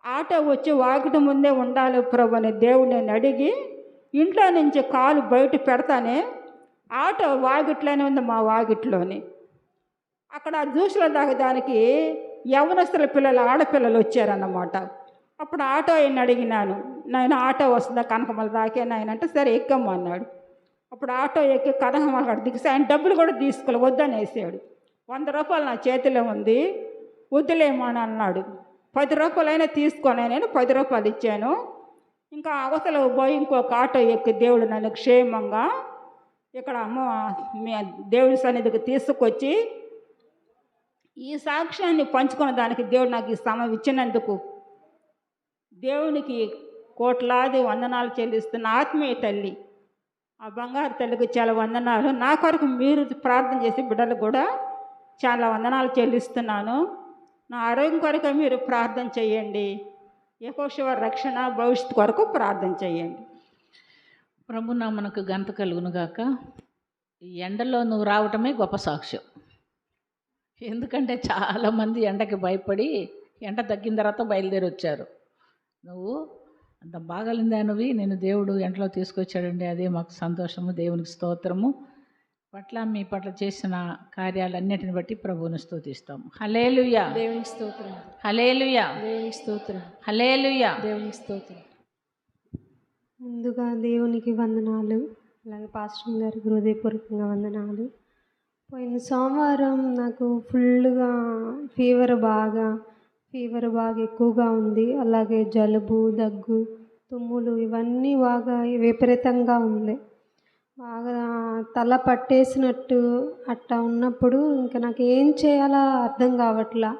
ఆటో వచ్చి వాకిటి ముందే ఉండాలి ప్రభా అని దేవుడు నేను అడిగి ఇంట్లో నుంచి కాలు బయట పెడతానే ఆటో వాకిట్లోనే ఉంది, మా వాకిట్లోని. అక్కడ జ్యూసులు తాగడానికి యవనస్తుల పిల్లలు ఆడపిల్లలు వచ్చారన్నమాట. అప్పుడు ఆటో ఆయన అడిగినాను, నాయన ఆటో వస్తుందా కనకమల దాకే నాయన అంటే సరే ఎక్కమ్మ అన్నాడు. అప్పుడు ఆటో ఎక్కి కనకమల కాడ దిగిసి ఆయన డబ్బులు కూడా తీసుకోవాలి వద్దనేసాడు. 100 రూపాయలు నా చేతిలో ఉంది వద్దులేమని అన్నాడు. 10 రూపాయలైనా తీసుకొని నేను 10 రూపాయలు ఇచ్చాను. ఇంకా అవతల పోయి ఇంకొక ఆటో ఎక్కి దేవుడు నన్ను క్షేమంగా ఇక్కడ మీ దేవుడి సన్నిధికి తీసుకొచ్చి ఈ సాక్ష్యాన్ని పంచుకున్న దానికి దేవుడు నాకు ఈ సమయం ఇచ్చినందుకు దేవునికి కోట్లాది వందనాలు చెల్లిస్తున్న ఆత్మీయ తల్లి ఆ బంగారు తల్లికి చాలా వందనాలు. నా కొరకు మీరు ప్రార్థన చేసి బిడ్డలకు కూడా చాలా వందనాలు చెల్లిస్తున్నాను. నా ఆరోగ్యం కొరకు మీరు ప్రార్థన చేయండి. యెహోషువ రక్షణ భవిష్యత్తు కొరకు ప్రార్థన చేయండి. ప్రభు నామమునకు ఘనత కలుగునుగాక. ఈ ఎండలో నువ్వు రావటమే గొప్ప సాక్ష్యం. ఎందుకంటే చాలామంది ఎండకి భయపడి ఎండ తగ్గిన తర్వాత బయలుదేరి వచ్చారు. నువ్వు అంత బాగలిందానివి, నేను దేవుడు ఎండలో తీసుకొచ్చాడండి. అదే మాకు సంతోషము. దేవునికి స్తోత్రము. మీ పట్ల చేసిన కార్యాలన్నిటిని బట్టి ప్రభువును స్తుతిస్తాం. హల్లెలూయా, దేవునికి స్తోత్రం. హల్లెలూయా, దేవునికి స్తోత్రం. హల్లెలూయా, దేవునికి స్తోత్రం. ముందుగా దేవునికి వందనాలు, అలాగే పాస్టర్ గారికి హృదయపూర్వకంగా వందనాలు. పోయిన సోమవారం నాకు ఫుల్గా ఫీవర్ బాగా ఎక్కువగా ఉంది. అలాగే జలుబు, దగ్గు, తుమ్ములు ఇవన్నీ బాగా విపరీతంగా ఉంది. బాగా తల పట్టేసినట్టు అట్టా ఉన్నప్పుడు ఇంకా నాకు ఏం చేయాలో అర్థం కావట్లా.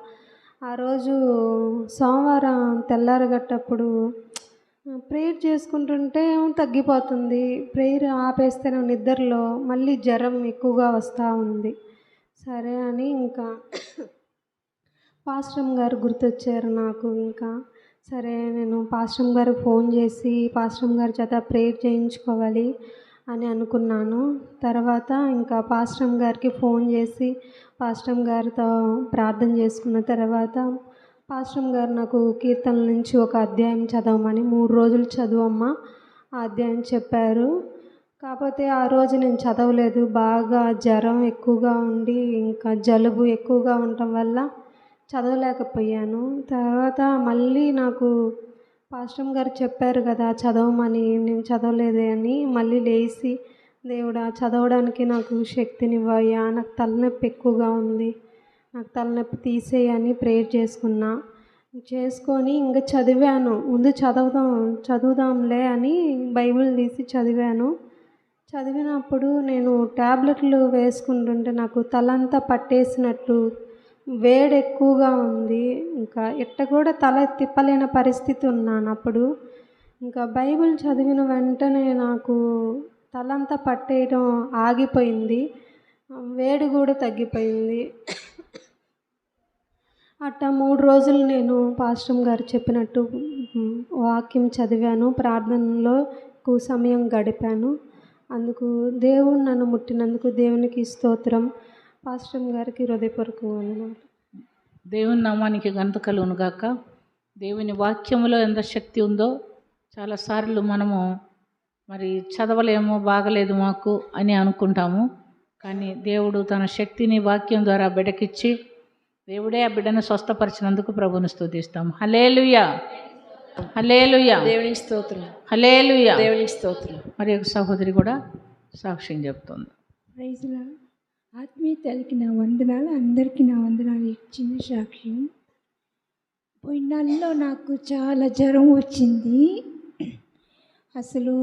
ఆ రోజు సోమవారం తెల్లారగట్టప్పుడు ప్రేయర్ చేసుకుంటుంటే తగ్గిపోతుంది. ప్రేయర్ ఆపేస్తేనే నిద్రలో మళ్ళీ జ్వరం ఎక్కువగా వస్తూ ఉంది. సరే అని ఇంకా పాస్టర్ గారు గుర్తొచ్చారు నాకు. ఇంకా సరే నేను పాస్టర్ గారికి ఫోన్ చేసి పాస్టర్ గారి చేత ప్రేయర్ చేయించుకోవాలి అని అనుకున్నాను. తర్వాత ఇంకా పాస్టర్ గారికి ఫోన్ చేసి పాస్టర్ గారితో ప్రార్థన చేసుకున్న తర్వాత పాస్టర్ గారు నాకు కీర్తనల నుంచి ఒక అధ్యాయం చదవమని 3 రోజులు చదువమ్మా ఆ అధ్యాయం చెప్పారు. కాకపోతే ఆ రోజు నేను చదవలేదు. బాగా జ్వరం ఎక్కువగా ఉండి ఇంకా జలుబు ఎక్కువగా ఉండటం వల్ల చదవలేకపోయాను. తర్వాత మళ్ళీ నాకు పాస్టర్ గారు చెప్పారు కదా చదవమని, నేను చదవలేదే అని మళ్ళీ లేచి దేవుడా చదవడానికి నాకు శక్తినివ్వయ్యా, నాకు తలనొప్పి ఎక్కువగా ఉంది, నాకు తలనొప్పి తీసేయని ప్రేయర్ చేసుకొని ఇంకా చదివాను. ముందు చదువుదాంలే అని బైబిల్ తీసి చదివాను. చదివినప్పుడు నేను ట్యాబ్లెట్లు వేసుకుంటుంటే నాకు తలంతా పట్టేసినట్టు వేడి ఎక్కువగా ఉంది. ఇంకా ఎట్ట కూడా తల తిప్పలేని పరిస్థితి ఉన్నాను అప్పుడు. ఇంకా బైబిల్ చదివిన వెంటనే నాకు తలంతా పట్టేయడం ఆగిపోయింది, వేడి కూడా తగ్గిపోయింది. అట్టా 3 రోజులు నేను పాస్టర్ గారు చెప్పినట్టు వాక్యం చదివాను, ప్రార్థనలో ఎక్కువ సమయం గడిపాను. అందుకు దేవుడు నన్ను ముట్టినందుకు దేవునికి స్తోత్రం. పాస్టర్ గారికి హృదయపూర్వకంగా వందనాలు. దేవుని నామానికి ఘనత కలుగునుగాక. దేవుని వాక్యములో ఎంత శక్తి ఉందో చాలాసార్లు మనము మరి చదవలేము, బాగలేదు మాకు అని అనుకుంటాము. కానీ దేవుడు తన శక్తిని వాక్యం ద్వారా బిడ్డకిచ్చి దేవుడే ఆ బిడ్డను స్వస్థపరిచినందుకు ప్రభువును స్తుతిస్తాం. హల్లెలూయా, హల్లెలూయా, దేవునికి స్తోత్రం. హల్లెలూయా, దేవునికి స్తోత్రం. మరి ఒక సహోదరి కూడా సాక్ష్యం చెప్తుంది. ప్రైజ్లా ఆత్మీయ తల్లికి నా వందనాలు, అందరికీ నా వందనాలు. చిన్న సాక్ష్యం. పోయిన నెలలో నాకు చాలా జ్వరం వచ్చింది. అసలు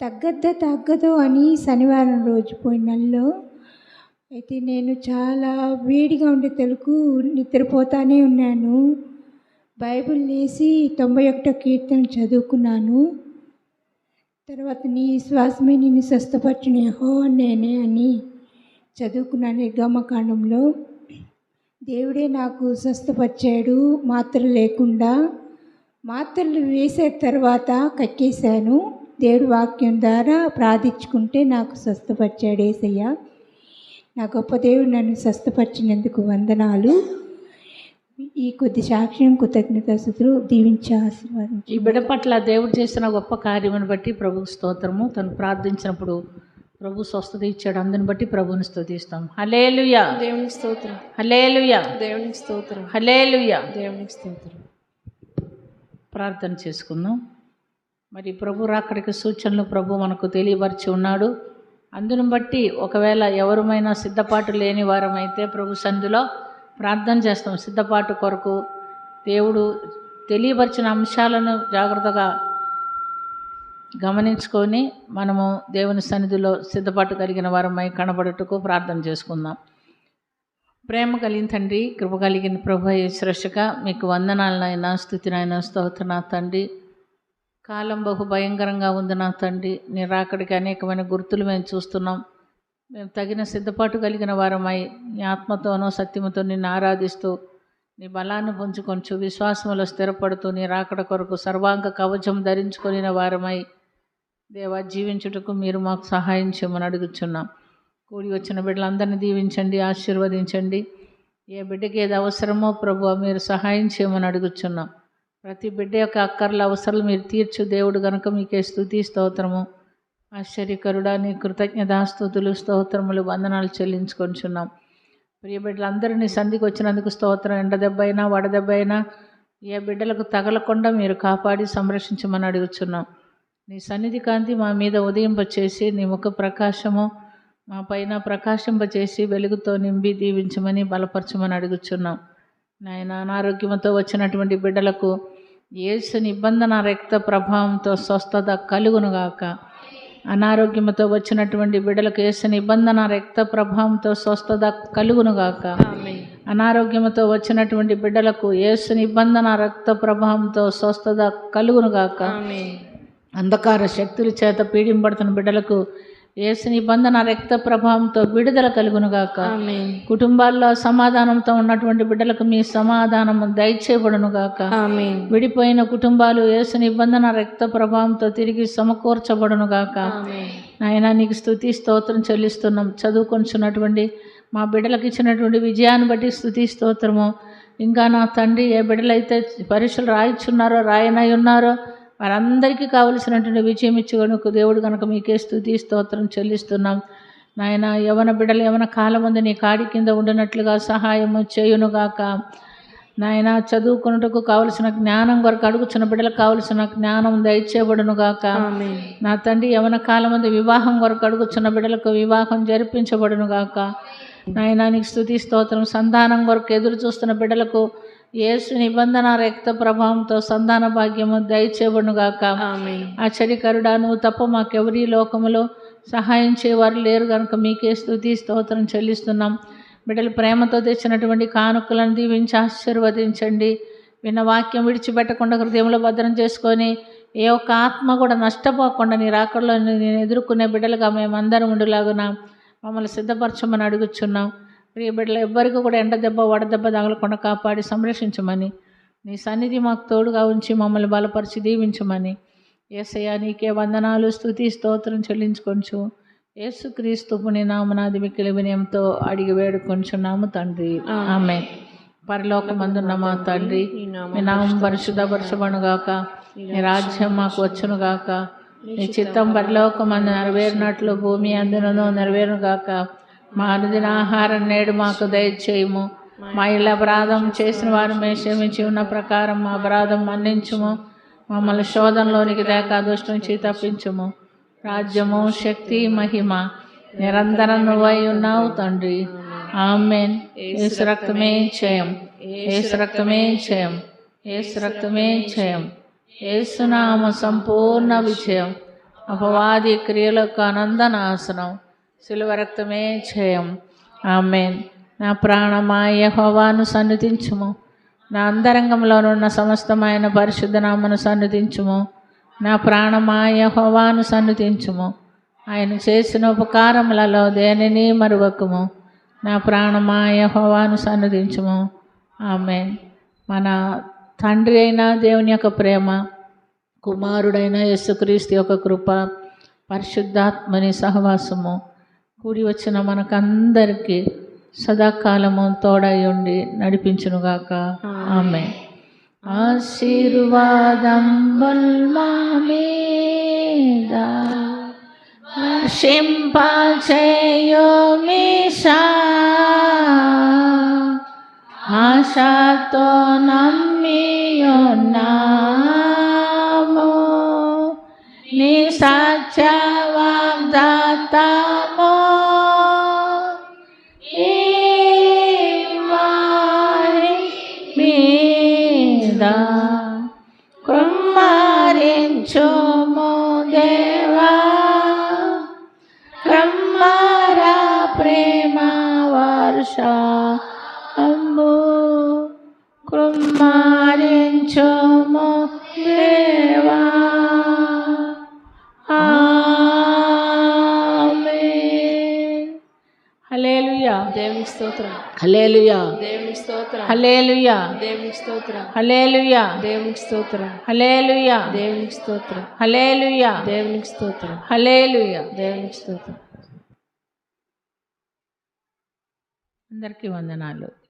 తగ్గదో అని శనివారం రోజు పోయిన నెలలో అయితే నేను చాలా వేడిగా ఉండే తెలుగు నిద్రపోతానే ఉన్నాను. బైబిల్ వేసి 91వ కీర్తన చదువుకున్నాను. తర్వాత నీ శ్వాసమే నిన్ను స్వస్థపరచిన యెహోవా నేనే అని చదువుకున్నాను. నిర్గమకాండంలో దేవుడే నాకు స్వస్థపరిచాడు. మాత్రలు లేకుండా మాత్రలు వేసే తర్వాత కక్కేశాను. దేవుడి వాక్యం ద్వారా ప్రార్థించుకుంటే నాకు స్వస్థపరిచాడు యేసయ్య. నా గొప్ప దేవుడు నన్ను స్వస్థపరిచినందుకు వందనాలు. ఈ కొద్ది సాక్ష్యం కృతజ్ఞతాస్తుతులు దీవించి ఆశీర్వాదించి. ఈ బిడ్డ పట్ల దేవుడు చేసిన గొప్ప కార్యమును బట్టి ప్రభుకు స్తోత్రము. తను ప్రార్థించినప్పుడు ప్రభు స్వస్థత ఇచ్చాడు. అందుని బట్టి ప్రభుని స్తుతిస్తాం. హల్లెలూయా, దేవునికి స్తోత్రం, హల్లెలూయా, దేవునికి స్తోత్రం, హల్లెలూయా. దేవునికి స్తోత్రం. ప్రార్థన చేసుకుందాం. మరి ప్రభు రాకడికి సూచనలు ప్రభు మనకు తెలియపరిచి ఉన్నాడు. అందును బట్టి ఒకవేళ ఎవరమైనా సిద్ధపాటు లేని వారమైతే ప్రభు సన్నిధిలో ప్రార్థన చేస్తాం. సిద్ధపాటు కొరకు దేవుడు తెలియపరిచిన అంశాలను జాగ్రత్తగా గమనించుకొని మనము దేవుని సన్నిధిలో సిద్ధపాటు కలిగిన వారమై కనబడుటకు ప్రార్థన చేసుకుందాం. ప్రేమ కలిగిన తండ్రి, కృప కలిగిన ప్రభు యేసురక్షక, మీకు వందనాలనైనా, స్తుతినైనా, స్తోత్రం నా తండ్రి. కాలం బహు భయంకరంగా ఉంది నా తండ్రి. నీ రాకడికి అనేకమైన గుర్తులు మేము చూస్తున్నాం. మేము తగిన సిద్ధపాటు కలిగిన వారమై నీ ఆత్మతోనో సత్యముతో నిన్ను ఆరాధిస్తూ నీ బలాన్ని పుంజుకొంచు విశ్వాసములో స్థిరపడుతూ నీ రాకడ కొరకు సర్వాంగ కవచం ధరించుకొనిన వారమై దేవా జీవించుటకు మీరు మాకు సహాయం చేయమని అడుగుచున్నాం. కూడి వచ్చిన బిడ్డలందరినీ దీవించండి, ఆశీర్వదించండి. ఏ బిడ్డకి ఏది అవసరమో ప్రభువా మీరు సహాయం చేయమని అడుగుచున్నాం. ప్రతి బిడ్డ యొక్క అక్కర్ల అవసరాలు మీరు తీర్చు దేవుడు గనుక మీకే స్తుతి స్తోత్రము. ఆశ్చర్యకరుడా నీ కృతజ్ఞతాస్తుతులు స్తోత్రములు వందనాలు చెల్లించుకొంచున్నాం. ప్రియ బిడ్డలందరినీ సంధికి వచ్చినందుకు స్తోత్రం. ఎండ దెబ్బ అయినా వడదెబ్బ అయినా ఏ బిడ్డలకు తగలకుండా మీరు కాపాడి సంరక్షించమని అడుగుచున్నాం. నీ సన్నిధి కాంతి మా మీద ఉదయింపచేసి నీ ముఖ ప్రకాశము మా పైన ప్రకాశింపచేసి వెలుగుతో నింపి దీవించమని బలపరచమని అడుగుచున్నాం. నాయన అనారోగ్యంతో వచ్చినటువంటి బిడ్డలకు యేసు నిబంధన రక్త ప్రభావంతో స్వస్థత కలుగునుగాక. అనారోగ్యంతో వచ్చినటువంటి బిడ్డలకు యేసు నిబంధన రక్త ప్రభావంతో స్వస్థత కలుగునుగాక. అనారోగ్యంతో వచ్చినటువంటి బిడ్డలకు యేసు నిబంధన రక్త ప్రభావంతో స్వస్థత కలుగునుగాక. అంధకార శక్తుల చేత పీడింపడుతున్న బిడ్డలకు యేసు నిబంధన రక్త ప్రభావంతో విడుదల కలుగునుగాక. కుటుంబాల్లో సమాధానంతో ఉన్నటువంటి బిడ్డలకు మీ సమాధానం దయచేయబడునుగాక. విడిపోయిన కుటుంబాలు యేసు నిబంధన రక్త ప్రభావంతో తిరిగి సమకూర్చబడునుగాక. నాయనా నీకు స్తుతి స్తోత్రం చెల్లిస్తున్నాం. చదువుకొంచున్నటువంటి మా బిడ్డలకు ఇచ్చినటువంటి విజయాన్ని బట్టి స్తుతి స్తోత్రము. ఇంకా నా తండ్రి ఏ బిడ్డలైతే పరీక్షలు రాయిచున్నారో రాయనై ఉన్నారో వారందరికీ కావలసినటువంటి విజయం ఇచ్చుకొనుకు దేవుడు కనుక మీకే స్తుతి స్తోత్రం చెల్లిస్తున్నాం. నాయన యవన బిడ్డలు యవన కాలం ముందు నీ కాడి కింద ఉండినట్లుగా సహాయము చేయునుగాక. నాయన చదువుకున్నటకు కావలసిన జ్ఞానం కొరకు అడుగుచున్న బిడ్డలకు కావలసిన జ్ఞానం దయచేయబడునుగాక. నా తండ్రి యవన కాలం ముందు వివాహం కొరకు అడుగుచున్న బిడ్డలకు వివాహం జరిపించబడునుగాక. నాయన నీకు స్తుతి స్తోత్రం. సంతానం కొరకు ఎదురు చూస్తున్న బిడ్డలకు యేసు నిబంధన రక్త ప్రభావంతో సంతాన భాగ్యము దయచేయబడునుగాక. ఆశ్చర్యకరుడా నువ్వు తప్ప మాకెవరి లోకములో సహాయం చేయవారు లేరు కనుక మీకే స్తుతి స్తోత్రం చెల్లిస్తున్నాం. బిడ్డలు ప్రేమతో తెచ్చినటువంటి కానుకలను దీవించి ఆశీర్వదించండి. విన్న వాక్యం విడిచిపెట్టకుండా హృదయంలో భద్రం చేసుకొని ఏ ఒక్క ఆత్మ కూడా నష్టపోకుండా నీ రాకడలో నేను ఎదుర్కొనే బిడ్డలుగా మేమందరం ఉండులాగున మమ్మల్ని సిద్ధపరచమని అడుగుచున్నాం. ప్రియ బిడ్డలు ఎవ్వరికి కూడా ఎండ దెబ్బ వడదెబ్బ తగలకుండా కాపాడి సంరక్షించమని నీ సన్నిధి మాకు తోడుగా ఉంచి మమ్మల్ని బలపరిచి దీవించమని యేసయ్యా నీకే వందనాలు స్తుతి స్తోత్రం చెల్లించుకొంచు యేసుక్రీస్తు పుణ్యనామనాది మిక్కిలి వినయంతో అడిగి వేడుకొంచున్నాము తండ్రి, ఆమేన్. పరలోకమందున్న మా తండ్రి, మీ నామం పరిశుద్ధపరచబడుగాక. నీ రాజ్యం మాకు వచ్చునుగాక. నీ చిత్తం పరలోకమందు నెరవేరినట్లు భూమి అందునను నెరవేరుగాక. మా అనుదిన ఆహారం నేడు మాకు దయచేయము. మా ఇళ్ళ అపరాధం చేసిన వారు మేము క్షమించి ఉన్న ప్రకారం మా అపరాధం మన్నించుము. మమ్మల్ని శోధనలోనికి తేక దుష్టు నుంచి తప్పించుము. రాజ్యము శక్తి మహిమ నిరంతరం నువ్వై ఉన్నావు తండ్రి, ఆమేన్. యేసు రక్తమే జయం, యేసు రక్తమే జయం, యేసు రక్తమే జయం. యేసునామ సంపూర్ణ విజయం. అపవాది క్రియలకు అనందనాశనం. శిలువ రక్తమే జయం, ఆమేన్. నా ప్రాణమా యెహోవాను సన్నుతించుము. నా అంతరంగంలోనున్న సమస్తమైన పరిశుద్ధ నామను సన్నుతించుము. నా ప్రాణమా యెహోవాను సన్నుతించుము. ఆయన చేసిన ఉపకారములలో దేనిని మరువకుము. నా ప్రాణమా యెహోవాను సన్నుతించుము, ఆమేన్. మన తండ్రి అయిన దేవుని యొక్క ప్రేమ, కుమారుడైన యేసుక్రీస్తు యొక్క కృప, పరిశుద్ధాత్మని సహవాసము కూడి వచ్చిన మనకందరికీ సదాకాలము తోడై ఉండి నడిపించునుగాక. ఆమేన్. ఆశీర్వాదం మా మీద వర్షింపచేయు మీషా, ఆశతో నమ్మియున్నాము నీ సత్య వాగ్దానము. ఈ వారి మీద కుమ్మరించుము దేవా, కమ్మర ప్రేమ వర్షము కుమ్మరించుము దేవా. ఆమేన్. హల్లెలూయా. దేవునికి స్తోత్రం. హల్లెలూయా. దేవునికి స్తోత్రం. హల్లెలూయా. దేవునికి స్తోత్రం. హల్లెలూయా. దేవునికి స్తోత్రం. హల్లెలూయా. దేవునికి స్తోత్రం. హల్లెలూయా. దేవునికి స్తోత్రం. హల్లెలూయా. దేవునికి స్తోత్రం. అందరికీ వందనాలు.